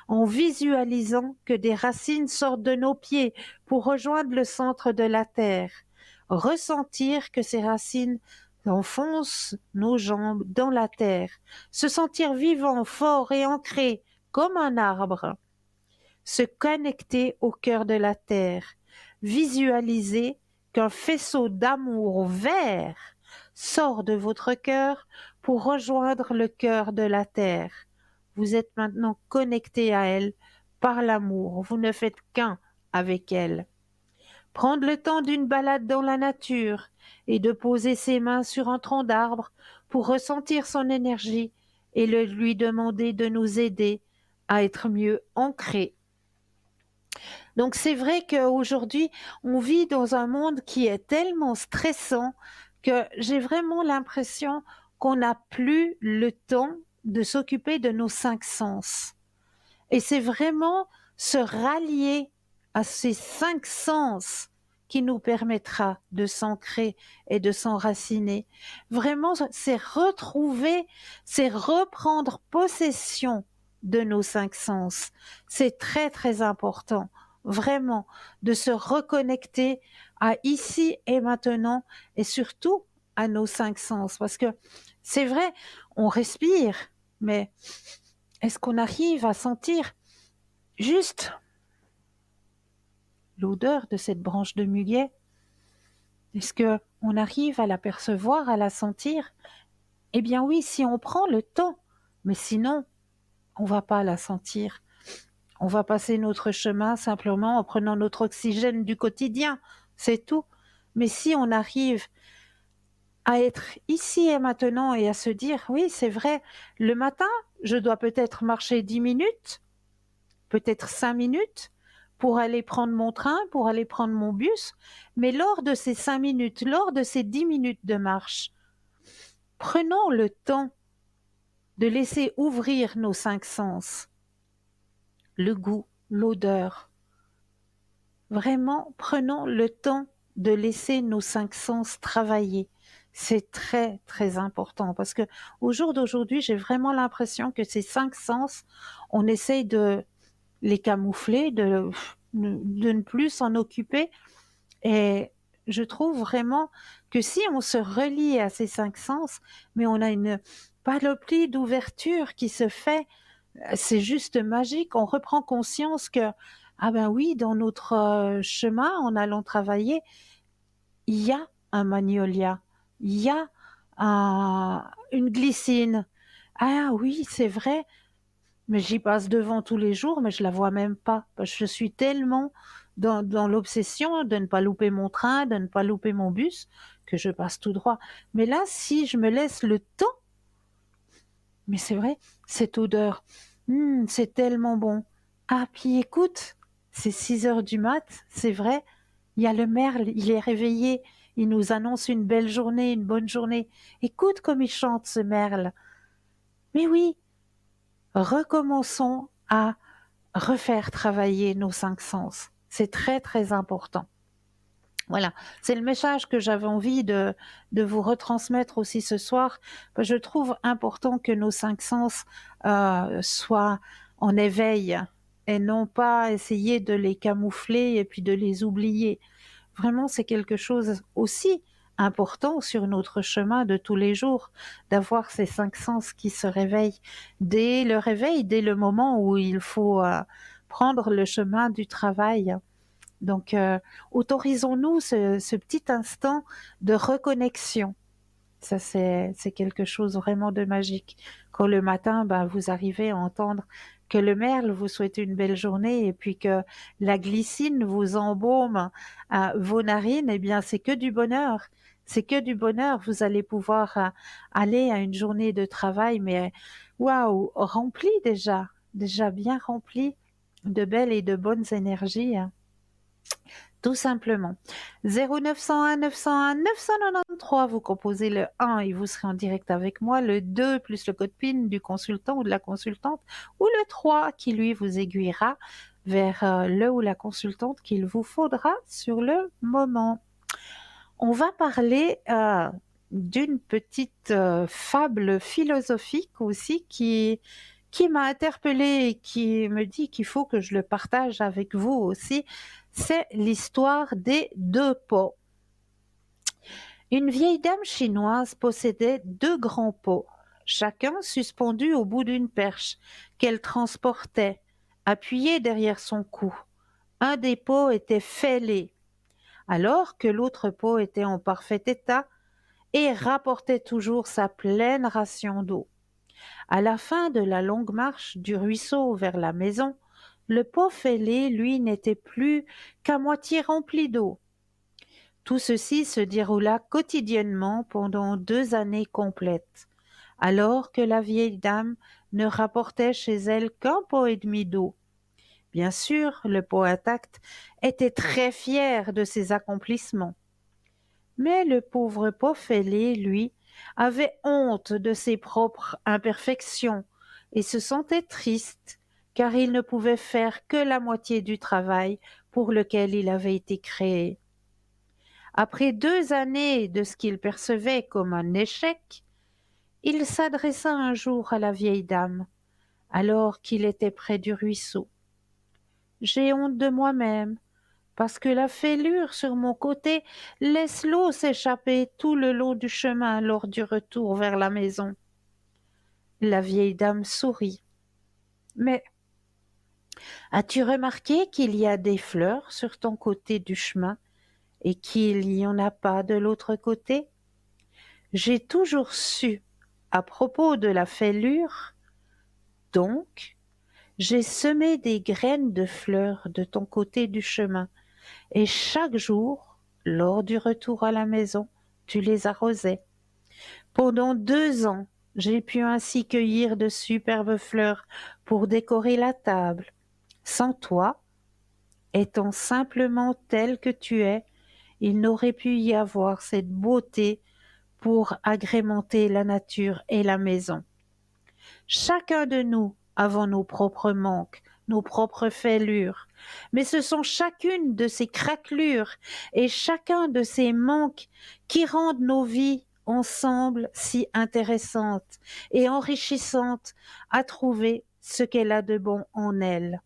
en visualisant que des racines sortent de nos pieds pour rejoindre le centre de la terre, ressentir que ces racines enfoncent nos jambes dans la terre, se sentir vivant, fort et ancré comme un arbre, se connecter au cœur de la terre, visualiser qu'un faisceau d'amour vert sort de votre cœur pour rejoindre le cœur de la terre. Vous êtes maintenant connecté à elle par l'amour, vous ne faites qu'un avec elle. Prendre le temps d'une balade dans la nature et de poser ses mains sur un tronc d'arbre pour ressentir son énergie et lui demander de nous aider à être mieux ancrés. Donc c'est vrai qu'aujourd'hui, on vit dans un monde qui est tellement stressant que j'ai vraiment l'impression qu'on n'a plus le temps de s'occuper de nos 5 sens. Et c'est vraiment se rallier à ces 5 sens qui nous permettra de s'ancrer et de s'enraciner. Vraiment, c'est retrouver, c'est reprendre possession de nos 5 sens. C'est très, très important, vraiment, de se reconnecter à ici et maintenant et surtout à nos 5 sens. Parce que c'est vrai, on respire, mais est-ce qu'on arrive à sentir juste l'odeur de cette branche de muguet? Est-ce qu'on arrive à l'apercevoir, à la sentir? Eh bien oui, si on prend le temps, mais sinon, on va pas la sentir. On va passer notre chemin simplement en prenant notre oxygène du quotidien, c'est tout. Mais si on arrive à être ici et maintenant et à se dire, oui, c'est vrai, le matin, je dois peut-être marcher 10 minutes, peut-être 5 minutes, pour aller prendre mon train, pour aller prendre mon bus, mais lors de ces 5 minutes, lors de ces 10 minutes de marche, prenons le temps de laisser ouvrir nos 5 sens, le goût, l'odeur. Vraiment, prenons le temps de laisser nos 5 sens travailler. C'est très, très important parce que au jour d'aujourd'hui, j'ai vraiment l'impression que ces 5 sens, on essaye de les camoufler, de ne plus s'en occuper. Et je trouve vraiment que si on se relie à ces 5 sens, mais on a une panoplie d'ouverture qui se fait, c'est juste magique. On reprend conscience que, ah ben oui, dans notre chemin, en allant travailler, il y a un magnolia, il y a une glycine. Ah oui, c'est vrai, mais j'y passe devant tous les jours, mais je la vois même pas. Parce que je suis tellement dans l'obsession de ne pas louper mon train, de ne pas louper mon bus, que je passe tout droit. Mais là, si je me laisse le temps, mais c'est vrai, cette odeur, c'est tellement bon. Ah, puis écoute, c'est 6 heures du mat, c'est vrai, il y a le merle, il est réveillé, il nous annonce une belle journée, une bonne journée. Écoute comme il chante ce merle. Mais oui, recommençons à refaire travailler nos 5 sens. C'est très, très important. Voilà, c'est le message que j'avais envie de vous retransmettre aussi ce soir. Je trouve important que nos 5 sens soient en éveil et non pas essayer de les camoufler et puis de les oublier. Vraiment, c'est quelque chose aussi important sur notre chemin de tous les jours, d'avoir ces 5 sens qui se réveillent dès le réveil, dès le moment où il faut prendre le chemin du travail. Donc, autorisons-nous ce petit instant de reconnexion. Ça, c'est quelque chose vraiment de magique. Quand le matin, vous arrivez à entendre que le merle vous souhaite une belle journée et puis que la glycine vous embaume vos narines, eh bien, c'est que du bonheur. C'est que du bonheur. Vous allez pouvoir aller à une journée de travail, mais waouh, remplie déjà bien remplie de belles et de bonnes énergies, hein. Tout simplement. 0901 901 993, vous composez le 1 et vous serez en direct avec moi, le 2 plus le code PIN du consultant ou de la consultante, ou le 3 qui lui vous aiguillera vers le ou la consultante qu'il vous faudra sur le moment. On va parler d'une petite fable philosophique aussi qui m'a interpellée et qui me dit qu'il faut que je le partage avec vous aussi. C'est l'histoire des 2 pots. Une vieille dame chinoise possédait 2 grands pots, chacun suspendu au bout d'une perche qu'elle transportait, appuyée derrière son cou. Un des pots était fêlé, alors que l'autre pot était en parfait état et rapportait toujours sa pleine ration d'eau. À la fin de la longue marche du ruisseau vers la maison, le pot fêlé, lui, n'était plus qu'à moitié rempli d'eau. Tout ceci se déroula quotidiennement pendant 2 années complètes, alors que la vieille dame ne rapportait chez elle qu'un pot et demi d'eau. Bien sûr, le pot intact était très fier de ses accomplissements. Mais le pauvre Pophélie, lui, avait honte de ses propres imperfections et se sentait triste, car il ne pouvait faire que la moitié du travail pour lequel il avait été créé. Après 2 années de ce qu'il percevait comme un échec, il s'adressa un jour à la vieille dame, alors qu'il était près du ruisseau. J'ai honte de moi-même, parce que la fêlure sur mon côté laisse l'eau s'échapper tout le long du chemin lors du retour vers la maison. La vieille dame sourit. Mais as-tu remarqué qu'il y a des fleurs sur ton côté du chemin et qu'il n'y en a pas de l'autre côté? J'ai toujours su, à propos de la fêlure, donc, j'ai semé des graines de fleurs de ton côté du chemin, et chaque jour, lors du retour à la maison, tu les arrosais. Pendant 2 ans, j'ai pu ainsi cueillir de superbes fleurs pour décorer la table. Sans toi, étant simplement tel que tu es, il n'aurait pu y avoir cette beauté pour agrémenter la nature et la maison. Chacun de nous avons nos propres manques, nos propres fêlures, mais ce sont chacune de ces craquelures et chacun de ces manques qui rendent nos vies ensemble si intéressantes et enrichissantes à trouver ce qu'elle a de bon en elle.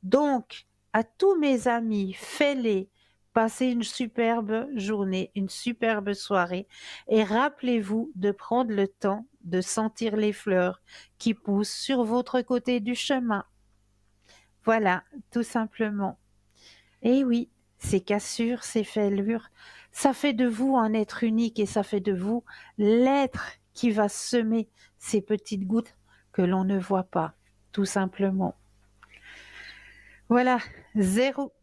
Donc, à tous mes amis, fêlés, passez une superbe journée, une superbe soirée et rappelez-vous de prendre le temps de sentir les fleurs qui poussent sur votre côté du chemin. Voilà, tout simplement. Et oui, ces cassures, ces fêlures, ça fait de vous un être unique et ça fait de vous l'être qui va semer ces petites gouttes que l'on ne voit pas, tout simplement. Voilà, 0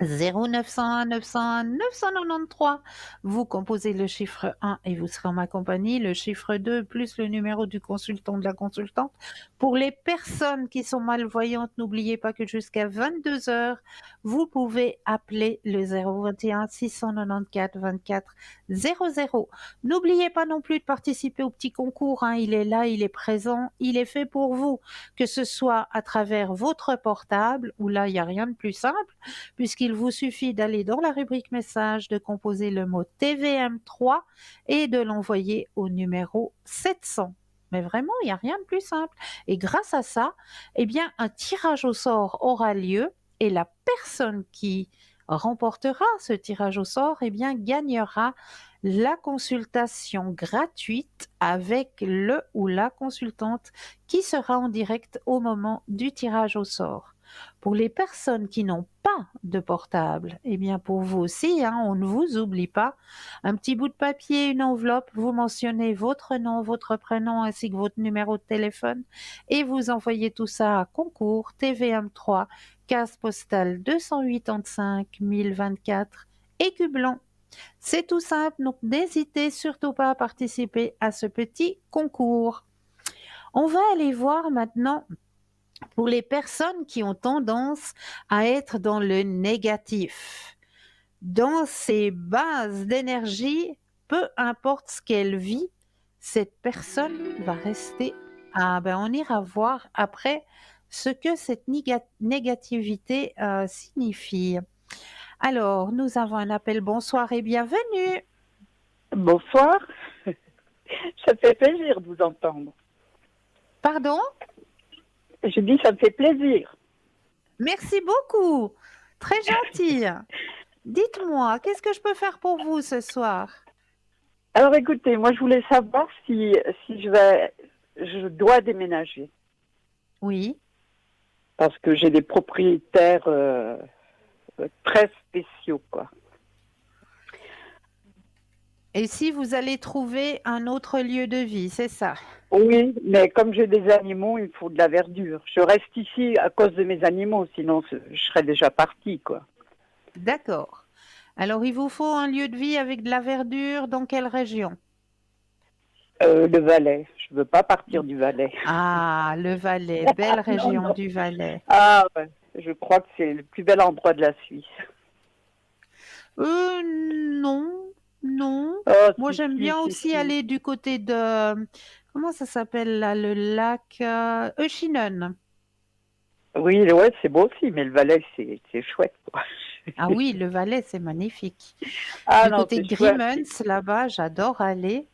0901 901 993. Vous composez le chiffre 1 et vous serez en ma compagnie, le chiffre 2 plus le numéro du consultant, de la consultante. Pour les personnes qui sont malvoyantes, n'oubliez pas que jusqu'à 22 heures, vous pouvez appeler le 021 694 24 00. N'oubliez pas non plus de participer au petit concours, hein. Il est là, il est présent, il est fait pour vous, que ce soit à travers votre portable, où là, il n'y a rien de plus simple, puisqu'il vous suffit d'aller dans la rubrique message, de composer le mot TVM3 et de l'envoyer au numéro 700. Mais vraiment, il n'y a rien de plus simple. Et grâce à ça, eh bien, un tirage au sort aura lieu et la personne qui remportera ce tirage au sort, eh bien, gagnera la consultation gratuite avec le ou la consultante qui sera en direct au moment du tirage au sort. Pour les personnes qui n'ont pas de portable, eh bien pour vous aussi, hein, on ne vous oublie pas. Un petit bout de papier, une enveloppe, vous mentionnez votre nom, votre prénom ainsi que votre numéro de téléphone et vous envoyez tout ça à concours TVM3, case postale 285 1024, Écublon. C'est tout simple, donc n'hésitez surtout pas à participer à ce petit concours. On va aller voir maintenant pour les personnes qui ont tendance à être dans le négatif, dans ces bases d'énergie, peu importe ce qu'elle vit, cette personne va rester. Ah ben on ira voir après ce que cette négativité signifie. Alors, nous avons un appel. Bonsoir et bienvenue. Bonsoir. Ça fait plaisir de vous entendre. Pardon? Je dis ça me fait plaisir. Merci beaucoup. Très gentil. Dites-moi, qu'est-ce que je peux faire pour vous ce soir? Alors écoutez, moi je voulais savoir si je dois déménager. Oui. Parce que j'ai des propriétaires très spéciaux, quoi. Et si vous allez trouver un autre lieu de vie, c'est ça? Oui, mais comme j'ai des animaux, il me faut de la verdure. Je reste ici à cause de mes animaux, sinon je serais déjà partie, quoi. D'accord. Alors, il vous faut un lieu de vie avec de la verdure dans quelle région? Le Valais. Je veux pas partir du Valais. Ah, le Valais, belle Non, région non. du Valais. Ah ouais. Je crois que c'est le plus bel endroit de la Suisse. Non, non. Oh, Moi, si, j'aime si, bien si, aussi si. aller du côté de, comment ça s'appelle là, le lac Euchinen. Oui, ouais, c'est beau aussi, mais le Valais, c'est chouette, quoi. Ah oui, le Valais, c'est magnifique. Ah Du non, côté c'est de chouette. Grimmens, là-bas, j'adore aller.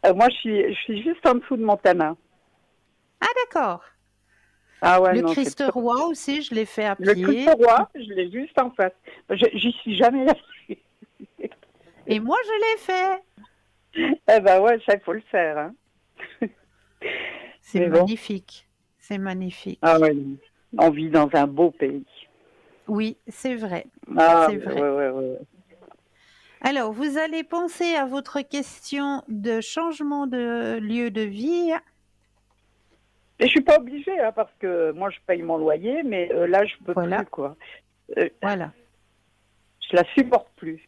Moi, je suis juste en dessous de Montana. Ah, d'accord. Ah ouais, Le non, c'est Christ top. Roi aussi, je l'ai fait à Le pied. Christ-Roi, je l'ai juste en face. J'y suis jamais allée. Et moi, je l'ai fait. Eh ben ouais, ça, il faut le faire, hein. C'est Mais bon. magnifique. C'est Ah magnifique. ouais, non. On vit dans un beau pays. Oui, c'est vrai. Ah C'est ouais, vrai. ouais, ouais, ouais. Alors, vous allez penser à votre question de changement de lieu de vie. Et je suis pas obligée, hein, parce que moi, je paye mon loyer, mais là, je peux plus, Voilà, quoi. Euh, voilà. je la supporte plus.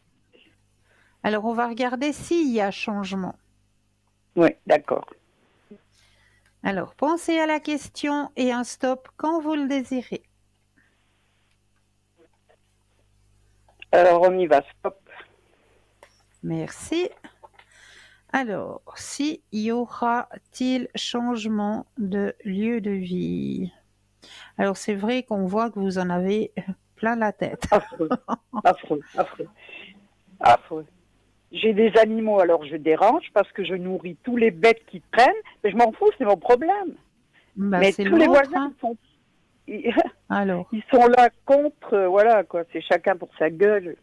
Alors, on va regarder s'il y a changement. Oui, d'accord. Alors, pensez à la question et un stop quand vous le désirez. Alors, on y va, stop. Merci. Alors, s'il y aura-t-il changement de lieu de vie? Alors, c'est vrai qu'on voit que vous en avez plein la tête. Affreux, affreux, affreux, affreux. J'ai des animaux, alors je dérange parce que je nourris tous les bêtes qui traînent, mais je m'en fous, c'est mon problème. Bah, Mais c'est le tous les vôtre, voisins, hein. ils, Alors, ils sont là contre, voilà, quoi, c'est chacun pour sa gueule.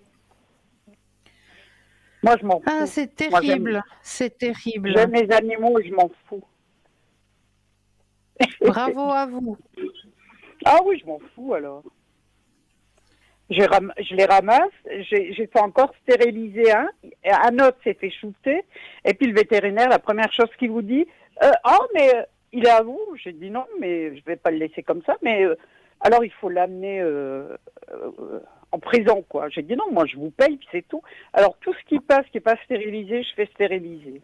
Moi, je m'en ah, fous. c'est Moi, terrible, c'est terrible. j'aime les animaux et je m'en fous. Bravo à vous. Ah oui, je m'en fous alors. Je les ramasse, j'ai fait encore stériliser un autre s'est fait shooter, et puis le vétérinaire, la première chose qu'il vous dit, oh mais il est à vous. J'ai dit non, mais je vais pas le laisser comme ça, mais alors il faut l'amener en prison, quoi. J'ai dit non, moi je vous paye, puis c'est tout. Alors tout ce qui passe, qui n'est pas stérilisé, je fais stériliser.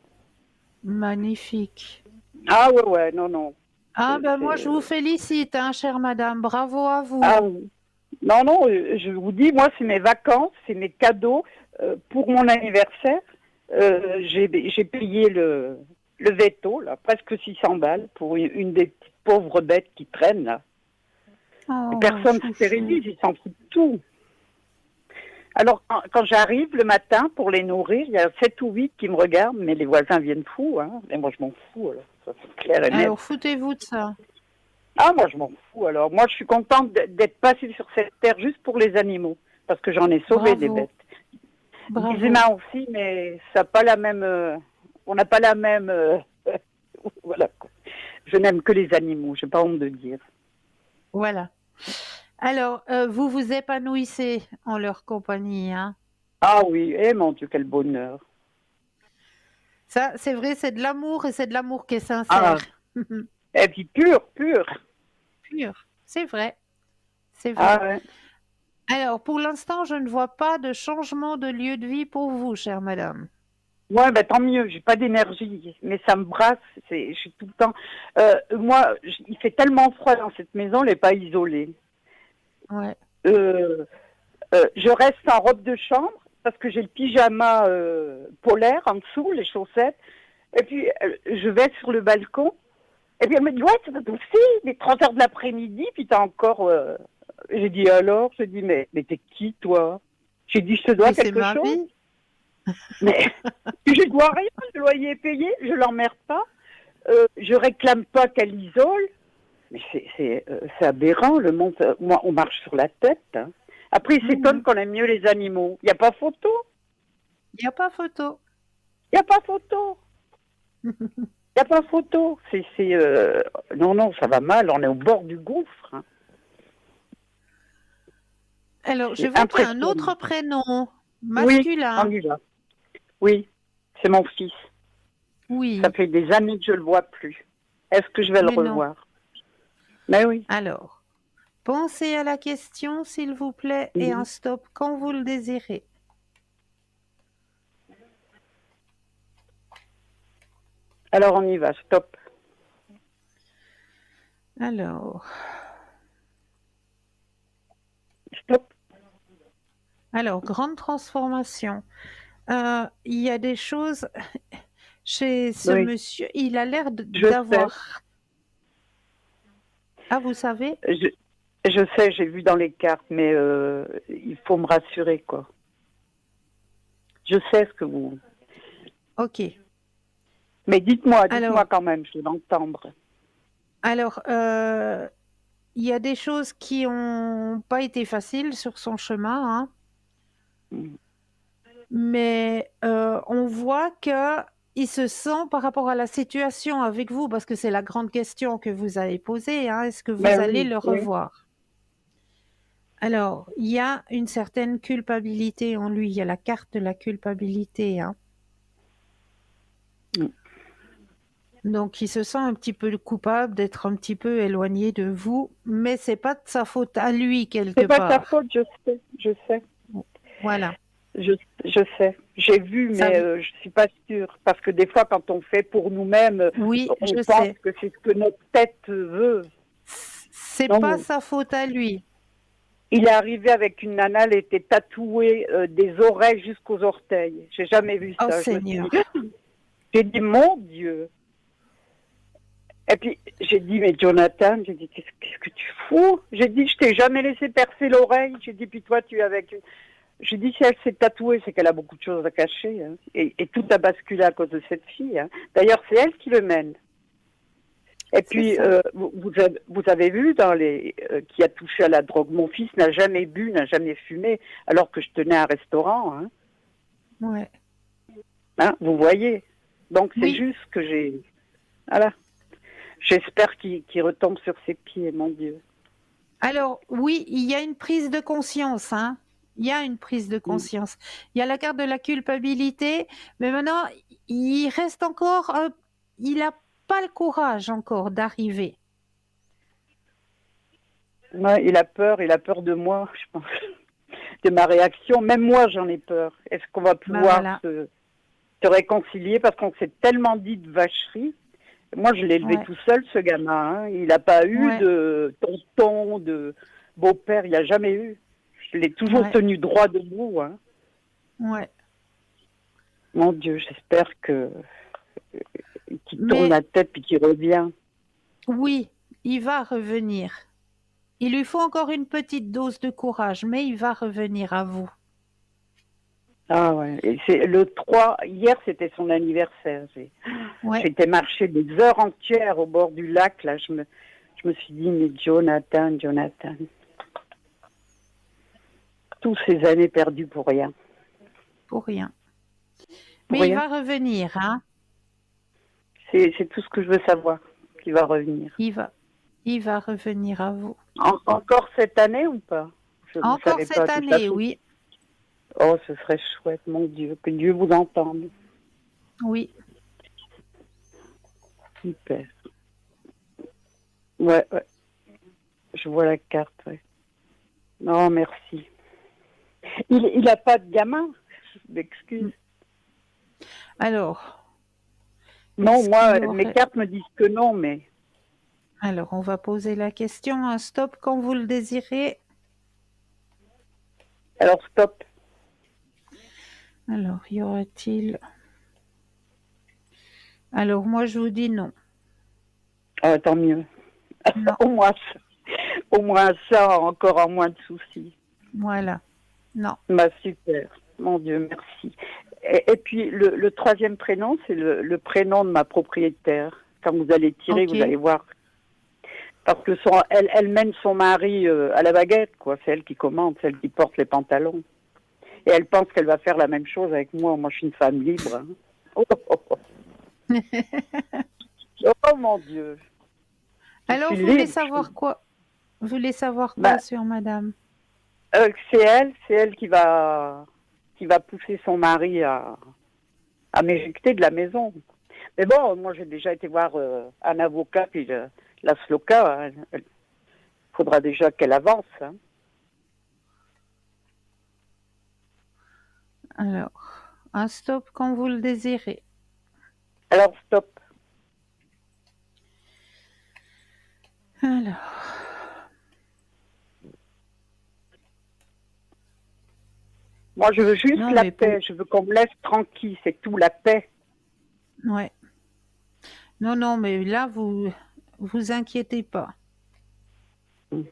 Magnifique. Ah ouais, ouais, non, non. Ah, C'est, ben moi, c'est, je vous félicite, hein, chère madame. Bravo à vous. Ah oui. Non, non, je vous dis, moi, c'est mes vacances, c'est mes cadeaux. Pour mon anniversaire, j'ai payé le veto, là, presque 600 balles pour une des petites pauvres bêtes qui traînent, là. Et Oh, personne ne chouchou. stérilise, ils s'en foutent de tout. Alors, quand j'arrive le matin pour les nourrir, il y a 7 ou 8 qui me regardent, mais les voisins viennent fous, hein. Et moi, je m'en fous, alors. Ça, c'est clair et net. Alors, foutez-vous de ça. Ah, moi, je m'en fous. Alors, moi, je suis contente d'être passée sur cette terre juste pour les animaux, parce que j'en ai sauvé des Bravo, bêtes. Les bravo. humains aussi, mais ça n'a pas la même. On n'a pas la même. Voilà, quoi. Je n'aime que les animaux, j'ai pas honte de dire. Voilà. Alors, vous vous épanouissez en leur compagnie, hein. Ah oui, eh mon Dieu, quel bonheur. Ça, c'est vrai, c'est de l'amour et c'est de l'amour qui est sincère. Ah, et puis pur, pur. Pur. C'est vrai, c'est Ah vrai. ouais. Alors, pour l'instant, je ne vois pas de changement de lieu de vie pour vous, chère madame. Ouais, ben tant mieux, j'ai pas d'énergie, mais ça me brasse, je suis tout le temps. Moi, il fait tellement froid dans cette maison, elle n'est pas isolée. Ouais. Euh, je reste en robe de chambre parce que j'ai le pyjama polaire en dessous, les chaussettes. Et puis, je vais sur le balcon. Et puis, elle me dit, ouais, c'est pas possible, il est 30 heures de l'après-midi, puis t'as encore... J'ai dit, alors? Je dis, mais t'es qui, toi? J'ai dit, je te dois Mais c'est quelque ma chose? vie. Mais je dois rien, le loyer est payé, je l'emmerde pas. Je réclame pas qu'elle isole. Mais c'est aberrant, le monde. Moi, on marche sur la tête, hein. Après, ils s'étonnent qu'on aime mieux les animaux. Il n'y a pas photo. Il n'y a pas photo. Il n'y a pas photo. Il n'y a pas photo. Non, non, ça va mal. On est au bord du gouffre, hein. Alors, je C'est vois qu'il y a un impressionnant. autre prénom Oui, on masculin. y va. Oui, c'est mon fils. Oui, Ça fait des années que je le vois plus. Est-ce que je vais le mais non. revoir? Mais oui. Alors, pensez à la question, s'il vous plaît, et un stop quand vous le désirez. Alors on y va, stop. Alors, Stop. grande transformation. Il y a des choses chez ce Oui, monsieur, il a l'air je sais. d'avoir... Ah, vous savez? Je sais, j'ai vu dans les cartes, mais il faut me rassurer, quoi. Je sais ce que vous... Ok. Mais dites-moi Alors, quand même, je veux l'entendre. alors, il y a des choses qui n'ont pas été faciles sur son chemin, hein, Mm. mais on voit que il se sent par rapport à la situation avec vous, parce que c'est la grande question que vous avez posée, hein, est-ce que vous Ben allez oui, le oui. revoir? Alors, il y a une certaine culpabilité en lui, il y a la carte de la culpabilité, hein. Mm. Donc, il se sent un petit peu coupable d'être un petit peu éloigné de vous, mais c'est pas de sa faute à lui quelque C'est pas ta part. faute, je sais, je sais. Voilà. Je sais. J'ai vu, Ça, mais je suis pas sûre. Parce que des fois, quand on fait pour nous-mêmes, oui, on je pense sais. que c'est ce que notre tête veut. C'est pas Non, sa faute à lui. il est arrivé avec une nana, elle était tatouée des oreilles jusqu'aux orteils. J'ai jamais vu Oh ça. Je me suis Seigneur. dit, j'ai dit, mon Dieu. Et puis, j'ai dit, mais Jonathan, j'ai dit, qu'est-ce que tu fous? J'ai dit, je t'ai jamais laissé percer l'oreille. J'ai dit, puis toi, tu es avec une... J'ai dit, si elle s'est tatouée, c'est qu'elle a beaucoup de choses à cacher. Hein. Et tout a basculé à cause de cette fille. Hein. D'ailleurs, c'est elle qui le mène. Et C'est puis, ça. vous avez vu dans les qui a touché à la drogue. Mon fils n'a jamais bu, n'a jamais fumé, alors que je tenais un restaurant. Hein. Ouais. Hein, vous voyez. Donc, c'est Oui. juste que j'ai... Voilà. J'espère qu'il retombe sur ses pieds, mon Dieu. Alors, oui, il y a une prise de conscience, hein. Il y a une prise de Mm. conscience. Il y a la carte de la culpabilité, mais maintenant, il reste encore, il n'a pas le courage encore d'arriver. Ouais, il a peur de moi, je pense, de ma réaction. Même moi, j'en ai peur. Est-ce qu'on va Ben pouvoir voilà. se réconcilier parce qu'on s'est tellement dit de vacheries. Moi, je l'ai élevé Ouais. tout seul, ce gamin. Hein. Il n'a pas eu Ouais. de tonton, de beau-père. Il n'a jamais eu. Je l'ai toujours Ouais. tenu droit debout. Hein. Ouais. Mon Dieu, j'espère qu'il tourne Mais la tête puis qu'il revient. oui, il va revenir. Il lui faut encore une petite dose de courage, mais il va revenir à vous. Ah ouais. Et c'est le 3. Hier, c'était son anniversaire. Ouais. J'étais marcher des heures entières au bord du lac. Là, je me suis dit, mais Jonathan, tous ces années perdues pour rien. Pour rien. Pour Mais il rien. va revenir, hein. C'est tout ce que je veux savoir, qui va revenir. Il va revenir à vous. Encore cette année ou pas? Vous Encore savez pas cette tout ça. année, oui. Oh, ce serait chouette, mon Dieu, que Dieu vous entende. Oui. Super. Ouais. Je vois la carte, ouais. Non, merci. Il n'a pas de gamin, je m'excuse. Alors, Non, est-ce qu'il moi, y mes aurait... cartes me disent que non, mais... Alors, on va poser la question. Un stop quand vous le désirez. Alors, stop. Alors, y aura-t-il... Alors, moi, je vous dis non. Tant mieux. Non. Au moins ça, encore en moins de soucis. Voilà. Non. Bah, super. Mon Dieu, merci. Et puis, le troisième prénom, c'est le prénom de ma propriétaire. Quand vous allez tirer, Ok. vous allez voir. Parce que elle mène son mari à la baguette, quoi. C'est elle qui commande, c'est elle qui porte les pantalons. Et elle pense qu'elle va faire la même chose avec moi. Moi, je suis une femme libre. Hein. Oh, mon Dieu. Alors, vous voulez savoir quoi? Vous voulez savoir quoi Bah, sur madame? c'est elle qui va pousser son mari à m'éjecter de la maison. Mais bon, moi j'ai déjà été voir un avocat, puis la SLOCA, hein, il faudra déjà qu'elle avance. Hein. Alors, un stop quand vous le désirez. Alors stop. Alors, Moi, je veux juste non, la mais paix. Je veux qu'on me laisse tranquille. C'est tout, la paix. ouais. Non, non, mais là, vous inquiétez pas. Bon,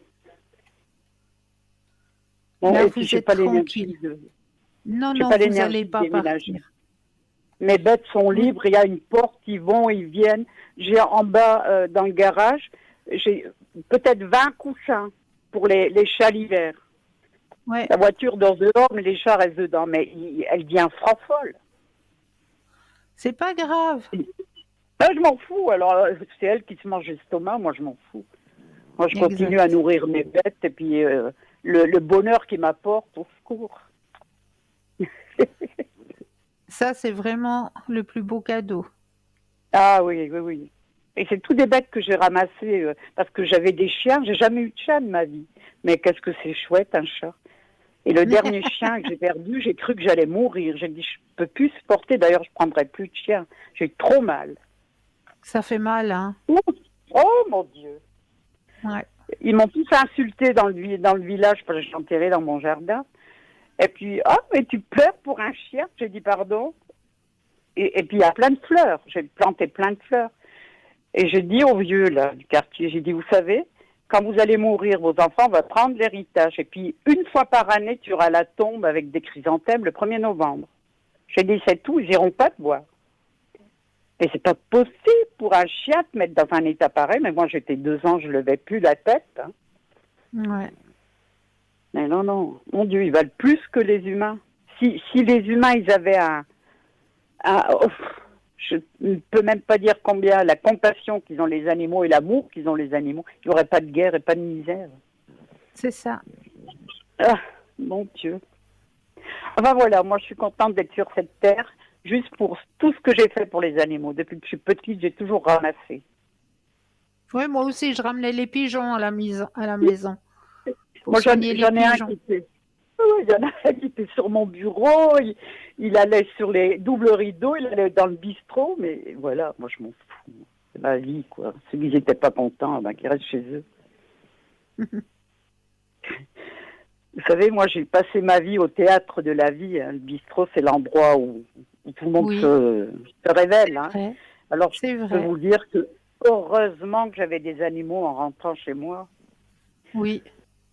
Là, et puis, vous êtes tranquille. Non, j'ai non, pas vous n'allez l'énergie de pas déménager. partir. Mes bêtes sont Vous- libres. Il y a une porte. Ils vont, ils viennent. J'ai en bas, dans le garage, j'ai peut-être 20 coussins pour les chats l'hiver. Ouais, La voiture dort dehors, mais les chats restent dedans. Mais elle devient folle. c'est pas grave. Je m'en fous. Alors, c'est elle qui se mange l'estomac. Moi, je m'en fous. Moi, je continue à Exact. nourrir mes bêtes et puis le bonheur qu'ils m'apportent, au secours. Ça, c'est vraiment le plus beau cadeau. Ah oui, oui, oui. Et c'est tous des bêtes que j'ai ramassées parce que j'avais des chiens. J'ai jamais eu de chat de ma vie. Mais qu'est-ce que c'est chouette, un chat. Et le dernier chien que j'ai perdu, j'ai cru que j'allais mourir. J'ai dit, je peux plus supporter. D'ailleurs, je prendrai plus de chien. J'ai eu trop mal. Ça fait mal, hein? Oh mon Dieu. Ouais. Ils m'ont tous insulté dans le village parce que je suis enterrée dans mon jardin. Et puis, oh, mais tu pleures pour un chien? J'ai dit, pardon. Et puis, il y a plein de fleurs. J'ai planté plein de fleurs. Et j'ai dit aux vieux, là, du quartier, j'ai dit, vous savez, quand vous allez mourir, vos enfants vont prendre l'héritage. Et puis, une fois par année, tu auras la tombe avec des chrysanthèmes le 1er novembre. J'ai dit, c'est tout, ils n'iront pas te voir. Et c'est pas possible pour un chien de mettre dans un état pareil. Mais moi, j'étais 2 ans, je levais plus la tête. Hein. Ouais. Mais non, non. Mon Dieu, ils valent plus que les humains. Si les humains, ils avaient je ne peux même pas dire combien, la compassion qu'ils ont les animaux et l'amour qu'ils ont les animaux, il n'y aurait pas de guerre et pas de misère. C'est ça. Ah, mon Dieu. Enfin voilà, moi je suis contente d'être sur cette terre, juste pour tout ce que j'ai fait pour les animaux. Depuis que je suis petite, j'ai toujours ramassé. Oui, moi aussi, je ramenais les pigeons à la maison pour Moi soigner les j'en ai un pigeons. qui était, il y en a un qui était sur mon bureau, il allait sur les doubles rideaux, il allait dans le bistrot, mais voilà, moi je m'en fous. C'est ma vie, quoi. Ceux qui n'étaient pas contents, ben, qu'ils restent chez eux. Vous savez, moi, j'ai passé ma vie au théâtre de la vie. Hein. Le bistrot, c'est l'endroit où tout le monde Oui. se révèle. Hein. Ouais, Alors, je c'est peux vrai. vous dire que heureusement que j'avais des animaux en rentrant chez moi. Oui.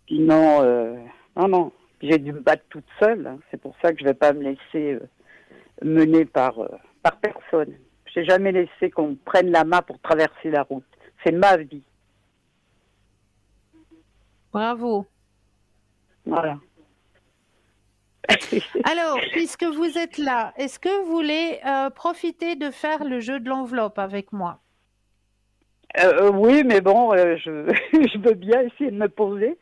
Sinon, non. J'ai dû me battre toute seule. Hein. C'est pour ça que je ne vais pas me laisser mener par personne. Je n'ai jamais laissé qu'on me prenne la main pour traverser la route. C'est ma vie. Bravo. Voilà. Alors, puisque vous êtes là, est-ce que vous voulez profiter de faire le jeu de l'enveloppe avec moi? Oui, mais bon, je veux bien essayer de me poser.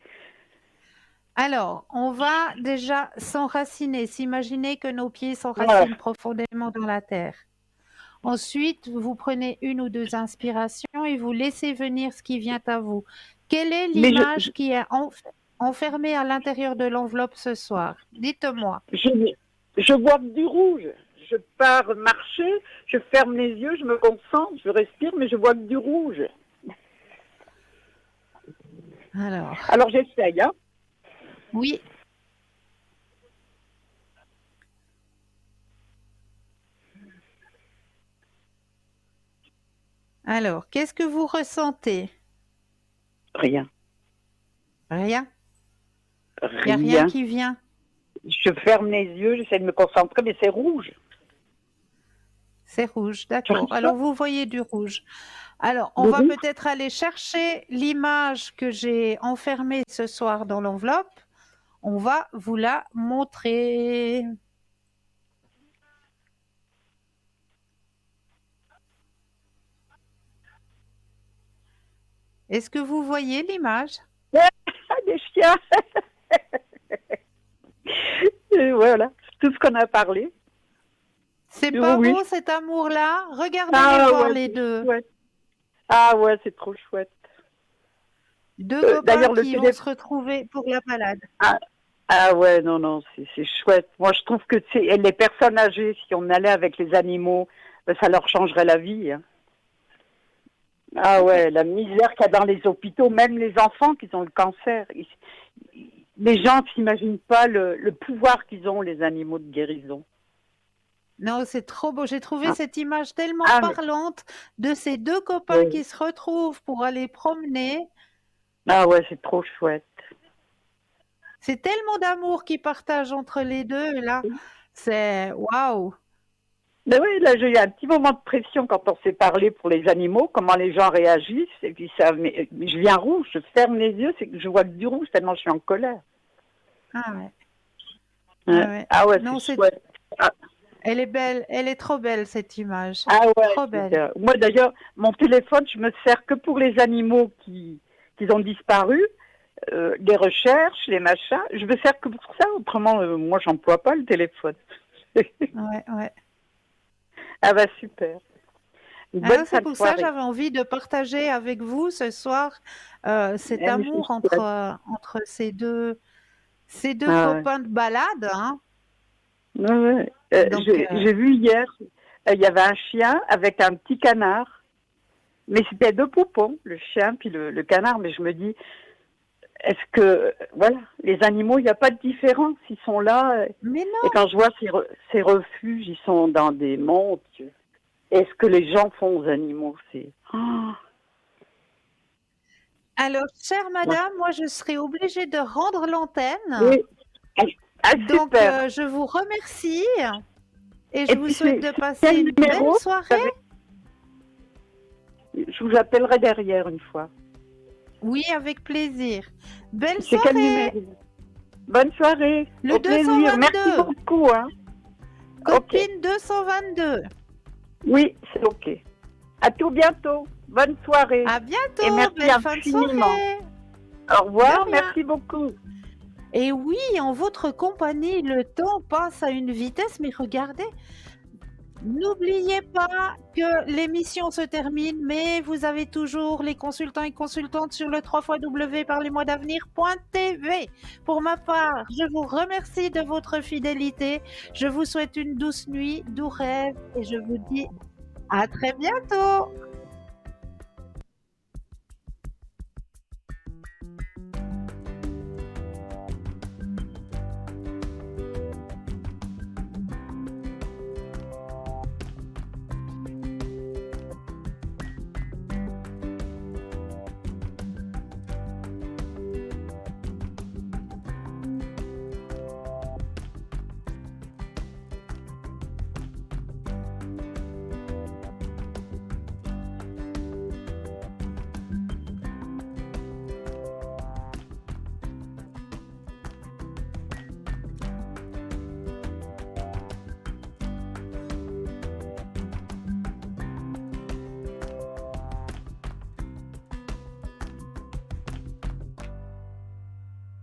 Alors, on va déjà s'enraciner, s'imaginer que nos pieds Voilà. s'enracinent profondément dans la terre. Ensuite, vous prenez 1 ou 2 inspirations et vous laissez venir ce qui vient à vous. Quelle est Mais l'image qui est enfermée à l'intérieur de l'enveloppe ce soir? Dites-moi. je vois que du rouge. Je pars marcher, je ferme les yeux, je me concentre, je respire, mais je vois que du rouge. Alors j'essaye, hein. Oui. Alors, qu'est-ce que vous ressentez? Rien. Rien? Il n'y a rien qui vient? Je ferme les yeux, j'essaie de me concentrer, mais c'est rouge. C'est rouge, d'accord. Alors, vous voyez du rouge. Alors, on va peut-être aller chercher l'image que j'ai enfermée ce soir dans l'enveloppe. On va vous la montrer. Est-ce que vous voyez l'image? Des chiens. Et voilà, tout ce qu'on a parlé. C'est pas beau cet amour-là? Regardez-les voir les deux. Chouette. Ah ouais, c'est trop chouette. 2 copains d'ailleurs, qui vont se retrouver pour la balade. Ah ouais, non, c'est chouette. Moi, je trouve que les personnes âgées, si on allait avec les animaux, ça leur changerait la vie. Hein. Ah ouais, la misère qu'il y a dans les hôpitaux, même les enfants qui ont le cancer. Les gens ne s'imaginent pas le pouvoir qu'ils ont, les animaux de guérison. Non, c'est trop beau. J'ai trouvé Ah, cette image tellement ah, parlante de ces deux copains mais- qui se retrouvent pour aller promener. ah ouais, c'est trop chouette. C'est tellement d'amour qu'ils partagent entre les deux, là. C'est waouh. Mais oui, là, j'ai eu un petit moment de pression quand on s'est parlé pour les animaux, comment les gens réagissent. Et puis ça, mais je viens rouge, je ferme les yeux, c'est que je vois que du rouge tellement je suis en colère. Ah ouais. Hein. Ouais. Ah ouais, Non, c'est chouette. Ah, elle est belle, elle est trop belle cette image. ah ouais, Trop belle. moi d'ailleurs, mon téléphone, je me sers que pour les animaux qui ont disparu, les recherches, les machins. Je me sers que pour ça, autrement, moi, j'emploie pas le téléphone. Ouais, ouais. Ah bah super. Une Ah, bonne c'est fin de pour ça que soirée. j'avais envie de partager avec vous ce soir cet Eh, mais amour c'est chouette. entre ces deux Ah ouais. copains de balade, hein. Ouais, ouais. Donc, J'ai vu hier, il y avait un chien avec un petit canard, mais c'était deux poupons, le chien puis le canard. Mais je me dis, est-ce que, voilà, les animaux, il n'y a pas de différence, ils sont là. mais Et non, quand je vois ces refuges, ils sont dans des monts. Est-ce que les gens font aux animaux? C'est. Oh, alors, chère madame, moi je serai obligée de rendre l'antenne. oui. Ah, Donc, super. je vous remercie et je Et vous puis, souhaite de c'est passer quel une belle numéro? soirée. Je vous appellerai derrière une fois. Oui, avec plaisir. Belle C'est quel soirée. numéro? Bonne soirée. Le Au plaisir. Merci 222. beaucoup. Hein. Ok. Copine 222. Oui, c'est ok. À tout bientôt. Bonne soirée. À bientôt. Et merci Belle fin de infiniment. soirée. Au revoir. De rien. Merci beaucoup. Et oui, en votre compagnie, le temps passe à une vitesse, mais regardez, n'oubliez pas que l'émission se termine, mais vous avez toujours les consultants et consultantes sur le 3xw-parlez-moi-d'avenir.tv. Pour ma part, je vous remercie de votre fidélité. Je vous souhaite une douce nuit, doux rêve et je vous dis à très bientôt.